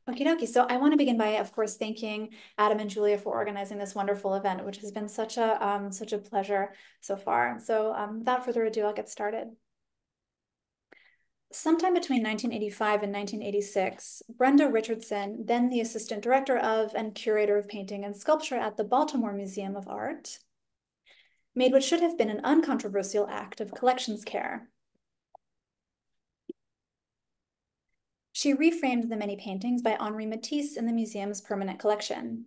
Okie dokie. So I want to begin by, of course, thanking Adam and Julia for organizing this wonderful event, which has been such a pleasure so far. So without further ado, I'll get started. Sometime between 1985 and 1986, Brenda Richardson, then the assistant director of and curator of painting and sculpture at the Baltimore Museum of Art, made what should have been an uncontroversial act of collections care. She reframed the many paintings by Henri Matisse in the museum's permanent collection.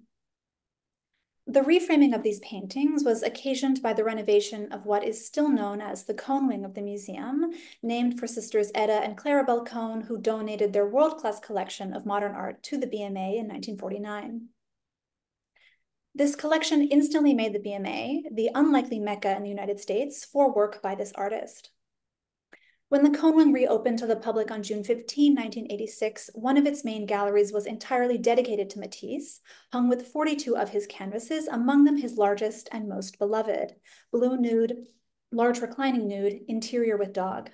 The reframing of these paintings was occasioned by the renovation of what is still known as the Kohn wing of the museum, named for sisters Etta and Clarabelle Kohn, who donated their world-class collection of modern art to the BMA in 1949. This collection instantly made the BMA the unlikely mecca in the United States for work by this artist. When the Kohn wing reopened to the public on June 15, 1986, one of its main galleries was entirely dedicated to Matisse, hung with 42 of his canvases, among them his largest and most beloved, Blue Nude, Large Reclining Nude, Interior with Dog.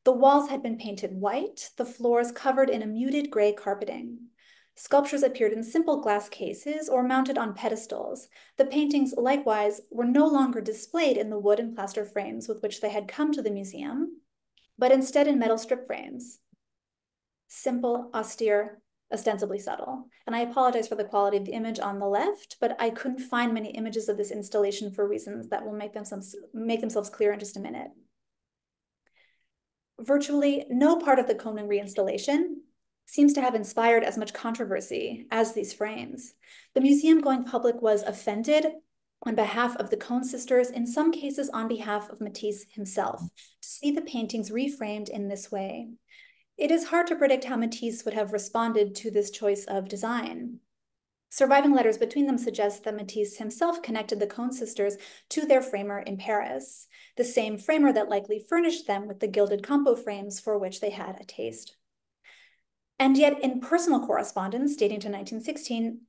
The walls had been painted white, the floors covered in a muted gray carpeting. Sculptures appeared in simple glass cases or mounted on pedestals. The paintings, likewise, were no longer displayed in the wood and plaster frames with which they had come to the museum, but instead in metal strip frames. Simple, austere, ostensibly subtle. And I apologize for the quality of the image on the left, but I couldn't find many images of this installation for reasons that will make themselves clear in just a minute. Virtually no part of the Kohn wing reinstallation seems to have inspired as much controversy as these frames. The museum going public was offended on behalf of the Kohn sisters, in some cases on behalf of Matisse himself, to see the paintings reframed in this way. It is hard to predict how Matisse would have responded to this choice of design. Surviving letters between them suggest that Matisse himself connected the Kohn sisters to their framer in Paris, the same framer that likely furnished them with the gilded compo frames for which they had a taste. And yet, in personal correspondence dating to 1916,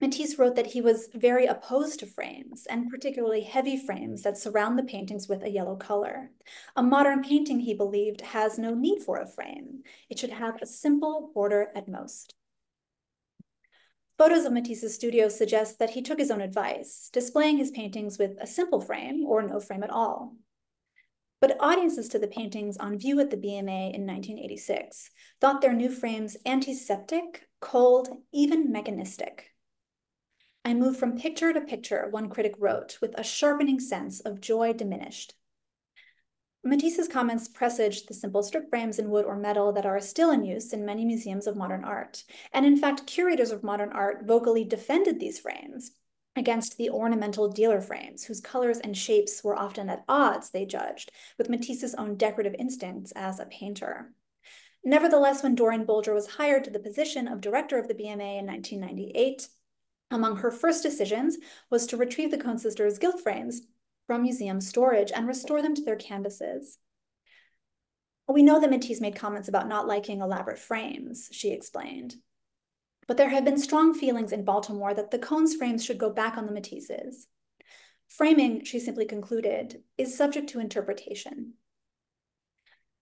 Matisse wrote that he was very opposed to frames, and particularly heavy frames that surround the paintings with a yellow color. A modern painting, he believed, has no need for a frame. It should have a simple border at most. Photos of Matisse's studio suggest that he took his own advice, displaying his paintings with a simple frame or no frame at all. But audiences to the paintings on view at the BMA in 1986 thought their new frames antiseptic, cold, even mechanistic. I move from picture to picture, one critic wrote, with a sharpening sense of joy diminished. Matisse's comments presaged the simple strip frames in wood or metal that are still in use in many museums of modern art. And in fact, curators of modern art vocally defended these frames against the ornamental dealer frames, whose colors and shapes were often at odds, they judged, with Matisse's own decorative instincts as a painter. Nevertheless, when Doreen Bolger was hired to the position of director of the BMA in 1998, among her first decisions was to retrieve the Kohn sisters' gilt frames from museum storage and restore them to their canvases. We know that Matisse made comments about not liking elaborate frames, she explained. But there have been strong feelings in Baltimore that the Kohn's frames should go back on the Matisses. Framing, she simply concluded, is subject to interpretation.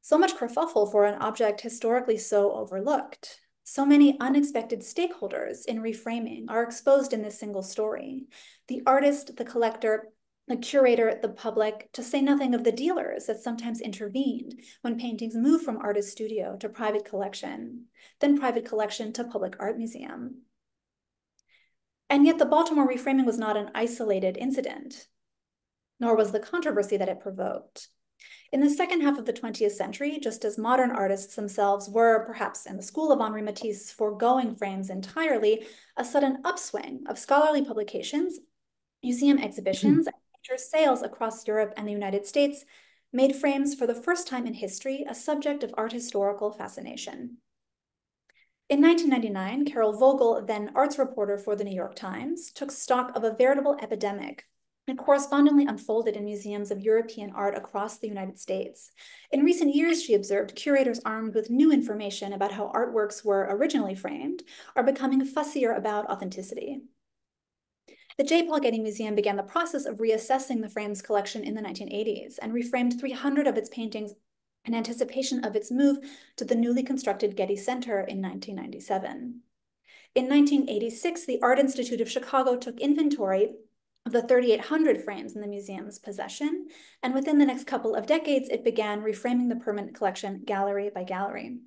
So much kerfuffle for an object historically so overlooked. So many unexpected stakeholders in reframing are exposed in this single story. The artist, the collector, the curator, the public, to say nothing of the dealers that sometimes intervened when paintings moved from artist studio to private collection, then private collection to public art museum. And yet the Baltimore reframing was not an isolated incident, nor was the controversy that it provoked. In the second half of the 20th century, just as modern artists themselves were, perhaps in the school of Henri Matisse, foregoing frames entirely, a sudden upswing of scholarly publications, museum exhibitions, and major sales across Europe and the United States made frames for the first time in history a subject of art historical fascination. In 1999, Carol Vogel, then arts reporter for the New York Times, took stock of a veritable epidemic and correspondingly unfolded in museums of European art across the United States. In recent years, she observed, curators armed with new information about how artworks were originally framed are becoming fussier about authenticity. The J. Paul Getty Museum began the process of reassessing the frames collection in the 1980s and reframed 300 of its paintings in anticipation of its move to the newly constructed Getty Center in 1997. In 1986, the Art Institute of Chicago took inventory of the 3,800 frames in the museum's possession, and within the next couple of decades, it began reframing the permanent collection gallery by gallery.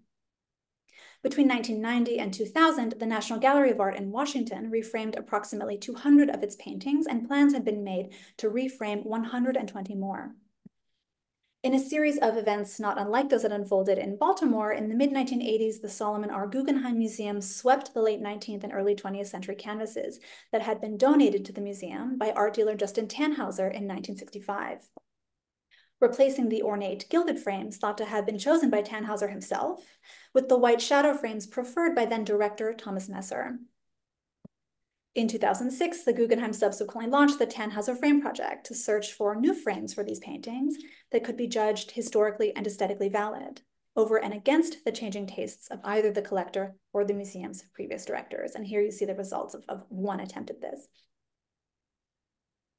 Between 1990 and 2000, the National Gallery of Art in Washington reframed approximately 200 of its paintings, and plans had been made to reframe 120 more. In a series of events not unlike those that unfolded in Baltimore, in the mid-1980s, the Solomon R. Guggenheim Museum swept the late 19th and early 20th century canvases that had been donated to the museum by art dealer Justin Tannhauser in 1965. Replacing the ornate gilded frames thought to have been chosen by Tannhauser himself, with the white shadow frames preferred by then director Thomas Messer. In 2006, the Guggenheim subsequently launched the Tannhauser Frame Project to search for new frames for these paintings that could be judged historically and aesthetically valid, over and against the changing tastes of either the collector or the museum's previous directors. And here you see the results of one attempt at this.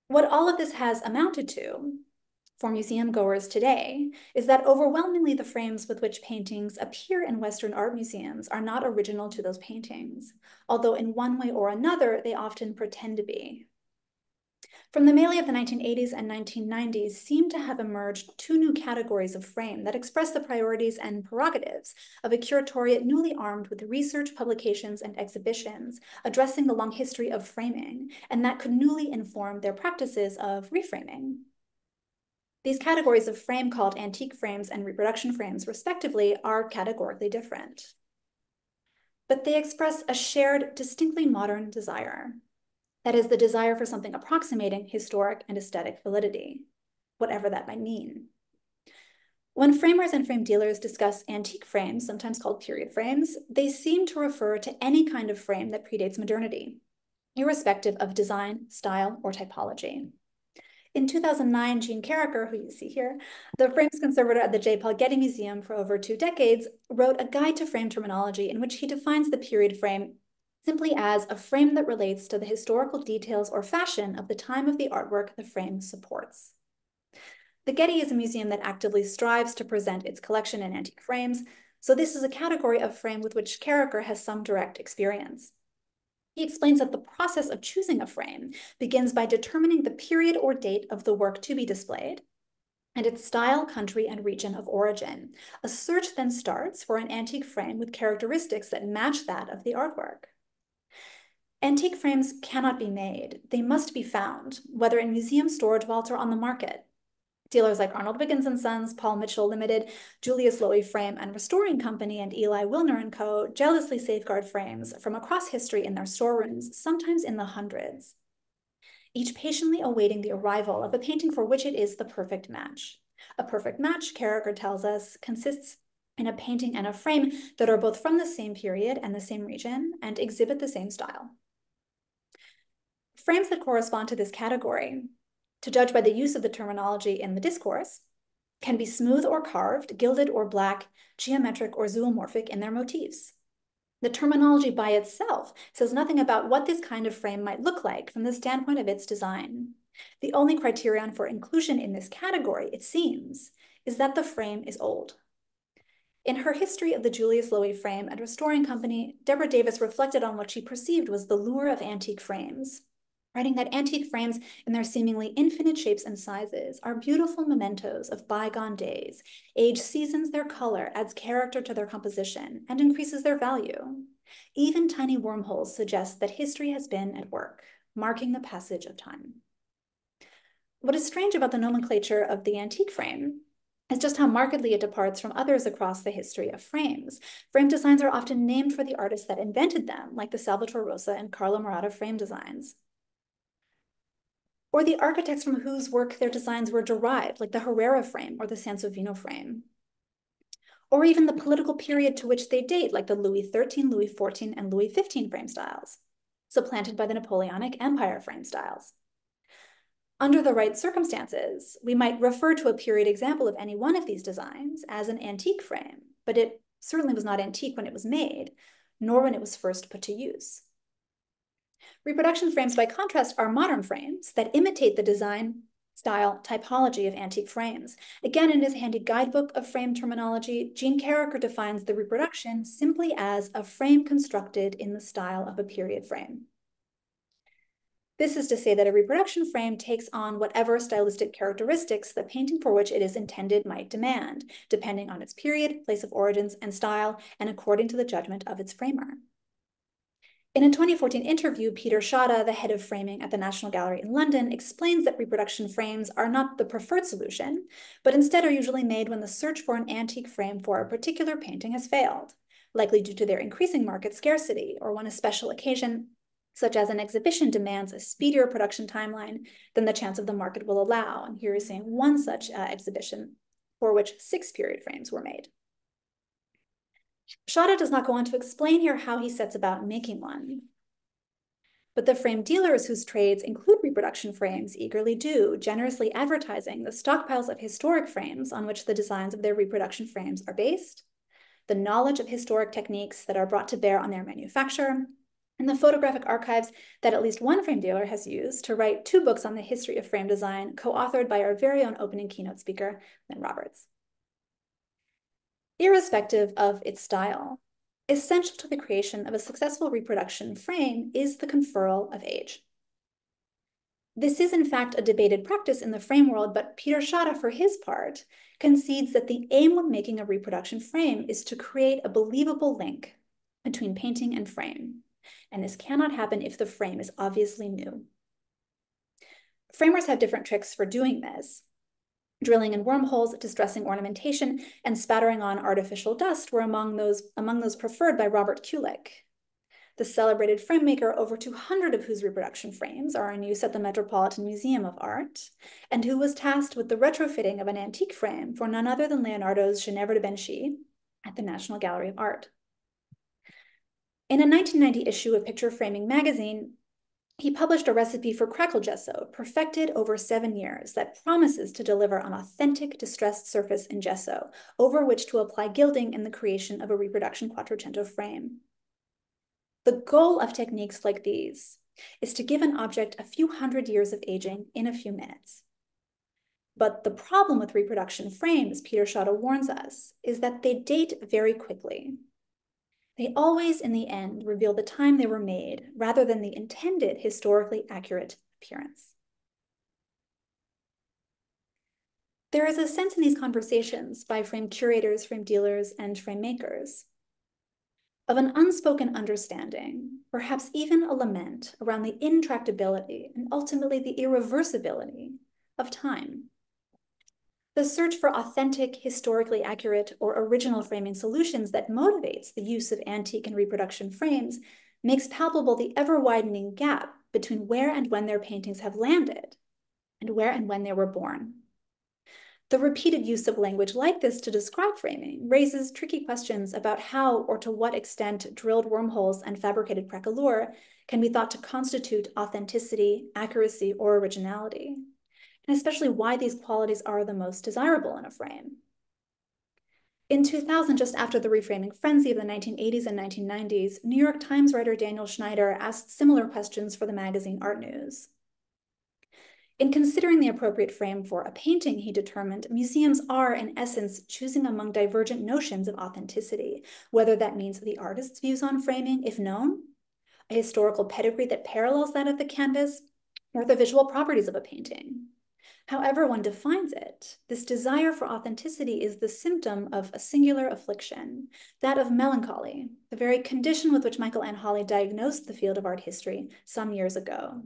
What all of this has amounted to for museum goers today is that overwhelmingly the frames with which paintings appear in Western art museums are not original to those paintings, although in one way or another, they often pretend to be. From the melee of the 1980s and 1990s seem to have emerged two new categories of frame that express the priorities and prerogatives of a curatoriate newly armed with research, publications, and exhibitions addressing the long history of framing, and that could newly inform their practices of reframing. These categories of frame, called antique frames and reproduction frames, respectively, are categorically different. But they express a shared, distinctly modern desire. That is, the desire for something approximating historic and aesthetic validity, whatever that might mean. When framers and frame dealers discuss antique frames, sometimes called period frames, they seem to refer to any kind of frame that predates modernity, irrespective of design, style, or typology. In 2009, Jean Carricker, who you see here, the frames conservator at the J. Paul Getty Museum for over 2 decades, wrote a guide to frame terminology in which he defines the period frame simply as a frame that relates to the historical details or fashion of the time of the artwork the frame supports. The Getty is a museum that actively strives to present its collection in antique frames, so this is a category of frame with which Carricker has some direct experience. He explains that the process of choosing a frame begins by determining the period or date of the work to be displayed and its style, country, and region of origin. A search then starts for an antique frame with characteristics that match that of the artwork. Antique frames cannot be made. They must be found, whether in museum storage vaults or on the market. Dealers like Arnold Wiggins & Sons, Paul Mitchell Limited, Julius Loewy Frame and Restoring Company, and Eli Wilner & Co. jealously safeguard frames from across history in their storerooms, sometimes in the hundreds, each patiently awaiting the arrival of a painting for which it is the perfect match. A perfect match, Carricker tells us, consists in a painting and a frame that are both from the same period and the same region and exhibit the same style. Frames that correspond to this category, to judge by the use of the terminology in the discourse, can be smooth or carved, gilded or black, geometric or zoomorphic in their motifs. The terminology by itself says nothing about what this kind of frame might look like from the standpoint of its design. The only criterion for inclusion in this category, it seems, is that the frame is old. In her history of the Julius Loewy Frame and Restoring Company, Deborah Davis reflected on what she perceived was the lure of antique frames, writing that antique frames in their seemingly infinite shapes and sizes are beautiful mementos of bygone days. Age seasons their color, adds character to their composition, and increases their value. Even tiny wormholes suggest that history has been at work, marking the passage of time. What is strange about the nomenclature of the antique frame is just how markedly it departs from others across the history of frames. Frame designs are often named for the artists that invented them, like the Salvatore Rosa and Carlo Maratta frame designs, or the architects from whose work their designs were derived, like the Herrera frame or the Sansovino frame, or even the political period to which they date, like the Louis XIII, Louis XIV, and Louis XV frame styles, supplanted by the Napoleonic Empire frame styles. Under the right circumstances, we might refer to a period example of any one of these designs as an antique frame, but it certainly was not antique when it was made, nor when it was first put to use. Reproduction frames, by contrast, are modern frames that imitate the design, style, typology of antique frames. Again, in his handy guidebook of frame terminology, Jean Carricker defines the reproduction simply as a frame constructed in the style of a period frame. This is to say that a reproduction frame takes on whatever stylistic characteristics the painting for which it is intended might demand, depending on its period, place of origins, and style, and according to the judgment of its framer. In a 2014 interview, Peter Schotta, the head of framing at the National Gallery in London, explains that reproduction frames are not the preferred solution, but instead are usually made when the search for an antique frame for a particular painting has failed, likely due to their increasing market scarcity, or when a special occasion, such as an exhibition, demands a speedier production timeline than the chance of the market will allow. And here is saying one such exhibition for which 6 period frames were made. Schotta does not go on to explain here how he sets about making one. But the frame dealers whose trades include reproduction frames eagerly do, generously advertising the stockpiles of historic frames on which the designs of their reproduction frames are based, the knowledge of historic techniques that are brought to bear on their manufacture, and the photographic archives that at least one frame dealer has used to write 2 books on the history of frame design, co-authored by our very own opening keynote speaker, Lynn Roberts. Irrespective of its style, essential to the creation of a successful reproduction frame is the conferral of age. This is in fact a debated practice in the frame world, but Peter Schotta, for his part, concedes that the aim when making a reproduction frame is to create a believable link between painting and frame, and this cannot happen if the frame is obviously new. Framers have different tricks for doing this. Drilling in wormholes, distressing ornamentation, and spattering on artificial dust were among those preferred by Robert Kulik, the celebrated frame maker, over 200 of whose reproduction frames are in use at the Metropolitan Museum of Art, and who was tasked with the retrofitting of an antique frame for none other than Leonardo's Ginevra de Benchi at the National Gallery of Art. In a 1990 issue of Picture Framing magazine, he published a recipe for crackle gesso, perfected over 7 years, that promises to deliver an authentic distressed surface in gesso, over which to apply gilding in the creation of a reproduction Quattrocento frame. The goal of techniques like these is to give an object a few hundred years of aging in a few minutes. But the problem with reproduction frames, Peter Schotta warns us, is that they date very quickly. They always, in the end, reveal the time they were made, rather than the intended historically accurate appearance. There is a sense in these conversations by frame curators, frame dealers, and frame makers of an unspoken understanding, perhaps even a lament, around the intractability and ultimately the irreversibility of time. The search for authentic, historically accurate, or original framing solutions that motivates the use of antique and reproduction frames makes palpable the ever-widening gap between where and when their paintings have landed and where and when they were born. The repeated use of language like this to describe framing raises tricky questions about how or to what extent drilled wormholes and fabricated craquelure can be thought to constitute authenticity, accuracy, or originality, and especially why these qualities are the most desirable in a frame. In 2000, just after the reframing frenzy of the 1980s and 1990s, New York Times writer Daniel Schneider asked similar questions for the magazine Art News. In considering the appropriate frame for a painting, he determined, museums are, in essence, choosing among divergent notions of authenticity, whether that means the artist's views on framing, if known, a historical pedigree that parallels that of the canvas, or the visual properties of a painting. However one defines it, this desire for authenticity is the symptom of a singular affliction, that of melancholy, the very condition with which Michael Ann Hawley diagnosed the field of art history some years ago.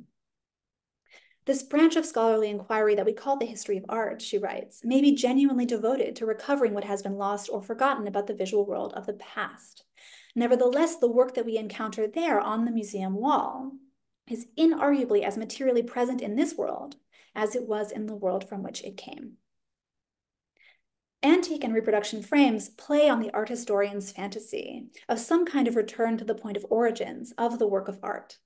This branch of scholarly inquiry that we call the history of art, she writes, may be genuinely devoted to recovering what has been lost or forgotten about the visual world of the past. Nevertheless, the work that we encounter there on the museum wall is inarguably as materially present in this world as it was in the world from which it came. Antique and reproduction frames play on the art historian's fantasy of some kind of return to the point of origins of the work of art.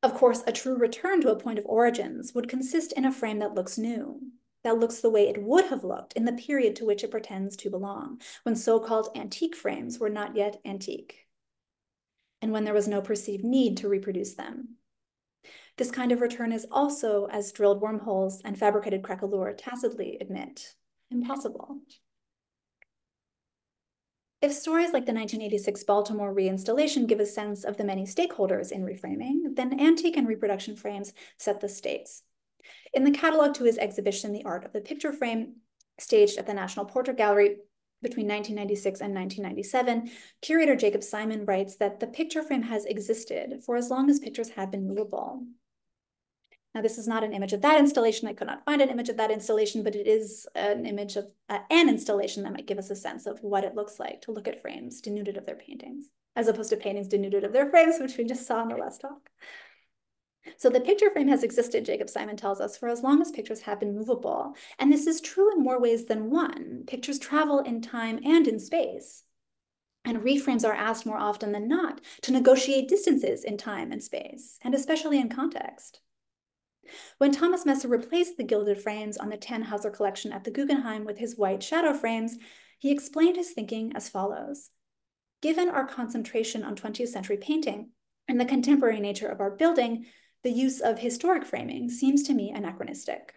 Of course, a true return to a point of origins would consist in a frame that looks new, that looks the way it would have looked in the period to which it pretends to belong, when so-called antique frames were not yet antique, and when there was no perceived need to reproduce them. This kind of return is also, as drilled wormholes and fabricated craquelure tacitly admit, impossible. If stories like the 1986 Baltimore reinstallation give a sense of the many stakeholders in reframing, then antique and reproduction frames set the stakes. In the catalogue to his exhibition, The Art of the Picture Frame, staged at the National Portrait Gallery between 1996 and 1997, curator Jacob Simon writes that the picture frame has existed for as long as pictures have been movable. Now, this is not an image of that installation. I could not find an image of that installation, but it is an image of an installation that might give us a sense of what it looks like to look at frames denuded of their paintings, as opposed to paintings denuded of their frames, which we just saw in the last talk. So the picture frame has existed, Jacob Simon tells us, for as long as pictures have been movable. And this is true in more ways than one. Pictures travel in time and in space. And reframes are asked more often than not to negotiate distances in time and space, and especially in context. When Thomas Messer replaced the gilded frames on the Tannhauser collection at the Guggenheim with his white shadow frames, he explained his thinking as follows. Given our concentration on 20th century painting and the contemporary nature of our building, the use of historic framing seems to me anachronistic.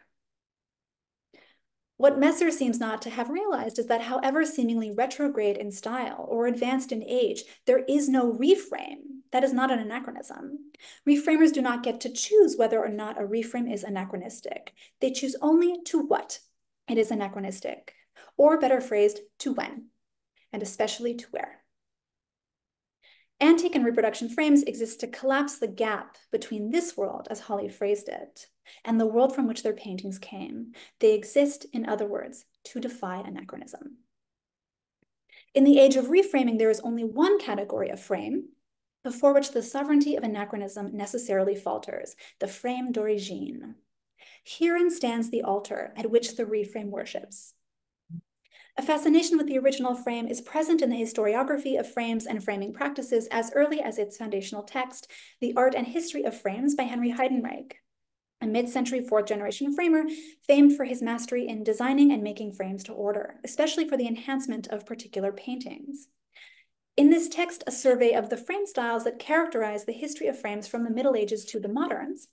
What Messer seems not to have realized is that however seemingly retrograde in style or advanced in age, there is no reframe. That is not an anachronism. Reframers do not get to choose whether or not a reframe is anachronistic. They choose only to what it is anachronistic, or better phrased, to when, and especially to where. Antique and reproduction frames exist to collapse the gap between this world, as Holly phrased it, and the world from which their paintings came. They exist, in other words, to defy anachronism. In the age of reframing, there is only one category of frame before which the sovereignty of anachronism necessarily falters, the frame d'origine. Herein stands the altar at which the reframe worships. A fascination with the original frame is present in the historiography of frames and framing practices as early as its foundational text, The Art and History of Frames by Henry Heidenreich, a mid-century fourth-generation framer famed for his mastery in designing and making frames to order, especially for the enhancement of particular paintings. In this text, a survey of the frame styles that characterize the history of frames from the Middle Ages to the moderns,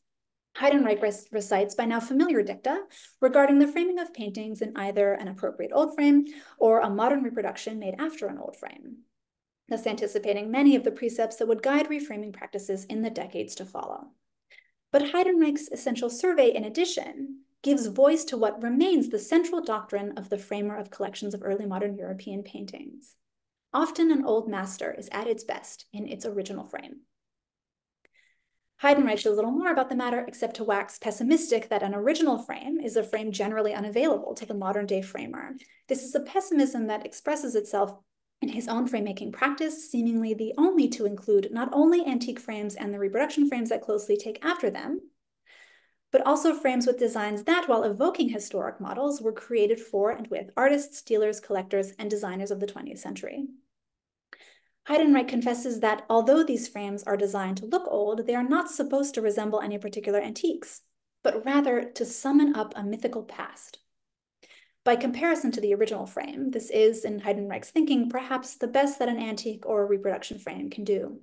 Heidenreich recites by now familiar dicta regarding the framing of paintings in either an appropriate old frame or a modern reproduction made after an old frame, thus anticipating many of the precepts that would guide reframing practices in the decades to follow. But Heidenreich's essential survey, in addition, gives voice to what remains the central doctrine of the framer of collections of early modern European paintings. Often an old master is at its best in its original frame. Heidenreich does little more about the matter except to wax pessimistic that an original frame is a frame generally unavailable to the modern day framer. This is a pessimism that expresses itself in his own frame-making practice, seemingly the only to include not only antique frames and the reproduction frames that closely take after them, but also frames with designs that, while evoking historic models, were created for and with artists, dealers, collectors, and designers of the 20th century. Heidenreich confesses that although these frames are designed to look old, they are not supposed to resemble any particular antiques, but rather to summon up a mythical past. By comparison to the original frame, this is, in Heidenreich's thinking, perhaps the best that an antique or a reproduction frame can do.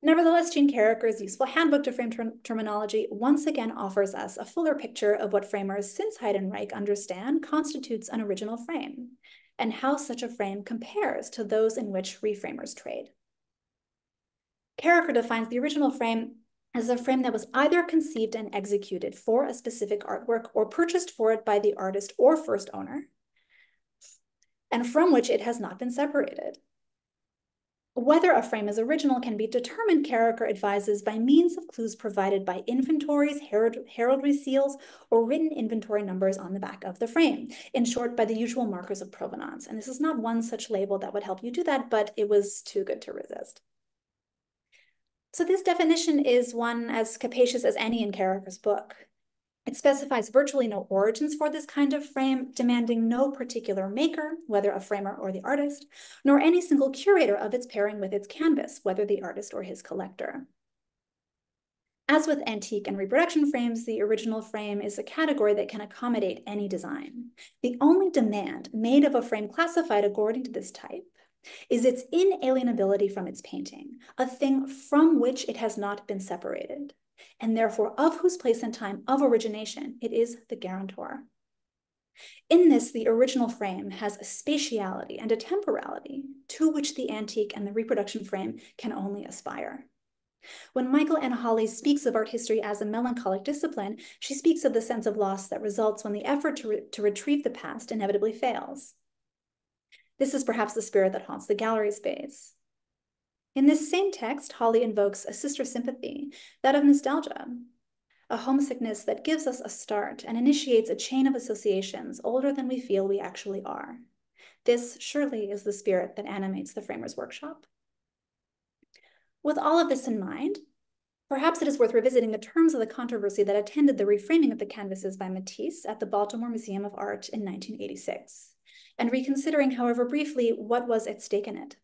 Nevertheless, Jean Carricker's useful handbook to frame terminology once again offers us a fuller picture of what framers since Heidenreich understand constitutes an original frame, and how such a frame compares to those in which reframers trade. Carricker defines the original frame as a frame that was either conceived and executed for a specific artwork or purchased for it by the artist or first owner, and from which it has not been separated. Whether a frame is original can be determined, Carricker advises, by means of clues provided by inventories, heraldry seals, or written inventory numbers on the back of the frame. In short, by the usual markers of provenance. And this is not one such label that would help you do that, but it was too good to resist. So this definition is one as capacious as any in Carricker's book. It specifies virtually no origins for this kind of frame, demanding no particular maker, whether a framer or the artist, nor any single curator of its pairing with its canvas, whether the artist or his collector. As with antique and reproduction frames, the original frame is a category that can accommodate any design. The only demand made of a frame classified according to this type is its inalienability from its painting, a thing from which it has not been separated, and therefore of whose place and time of origination it is the guarantor. In this, the original frame has a spatiality and a temporality to which the antique and the reproduction frame can only aspire. When Michael N. Hawley speaks of art history as a melancholic discipline, she speaks of the sense of loss that results when the effort to retrieve the past inevitably fails. This is perhaps the spirit that haunts the gallery space. In this same text, Hawley invokes a sister sympathy, that of nostalgia, a homesickness that gives us a start and initiates a chain of associations older than we feel we actually are. This surely is the spirit that animates the Framers' Workshop. With all of this in mind, perhaps it is worth revisiting the terms of the controversy that attended the reframing of the canvases by Matisse at the Baltimore Museum of Art in 1986, and reconsidering, however briefly, what was at stake in it.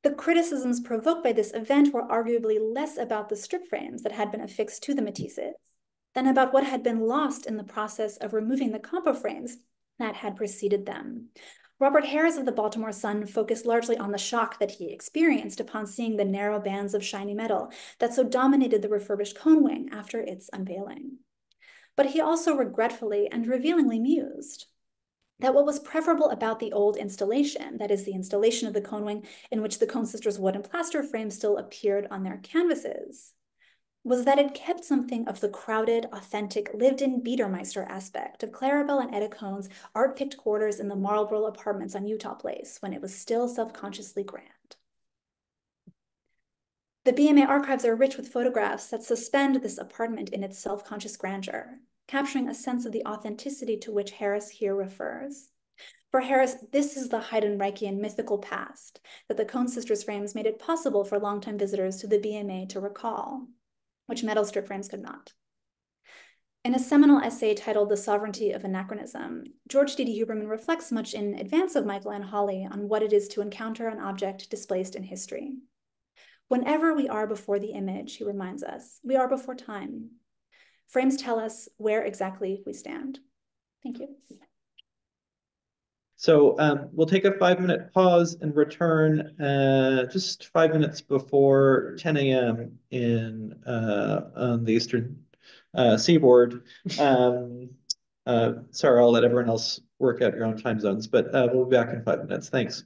The criticisms provoked by this event were arguably less about the strip frames that had been affixed to the Matisses than about what had been lost in the process of removing the compo frames that had preceded them. Robert Harris of the Baltimore Sun focused largely on the shock that he experienced upon seeing the narrow bands of shiny metal that so dominated the refurbished cone wing after its unveiling. But he also regretfully and revealingly mused that what was preferable about the old installation, that is the installation of the cone wing in which the Cone Sisters' wood and plaster frame still appeared on their canvases, was that it kept something of the crowded, authentic, lived-in Biedermeister aspect of Clarabelle and Etta Cone's art-picked quarters in the Marlborough apartments on Utah Place when it was still self-consciously grand. The BMA archives are rich with photographs that suspend this apartment in its self-conscious grandeur, capturing a sense of the authenticity to which Harris here refers. For Harris, this is the Heidenreichian mythical past that the Cone Sisters frames made it possible for longtime visitors to the BMA to recall, which metal strip frames could not. In a seminal essay titled The Sovereignty of Anachronism, George D.D. Huberman reflects much in advance of Michael N. Hawley on what it is to encounter an object displaced in history. Whenever we are before the image, he reminds us, we are before time. Frames tell us where exactly we stand. Thank you. So we'll take a 5-minute pause and return just 5 minutes before 10 a.m. On the Eastern Seaboard. Sorry, I'll let everyone else work out your own time zones, but we'll be back in 5 minutes. Thanks.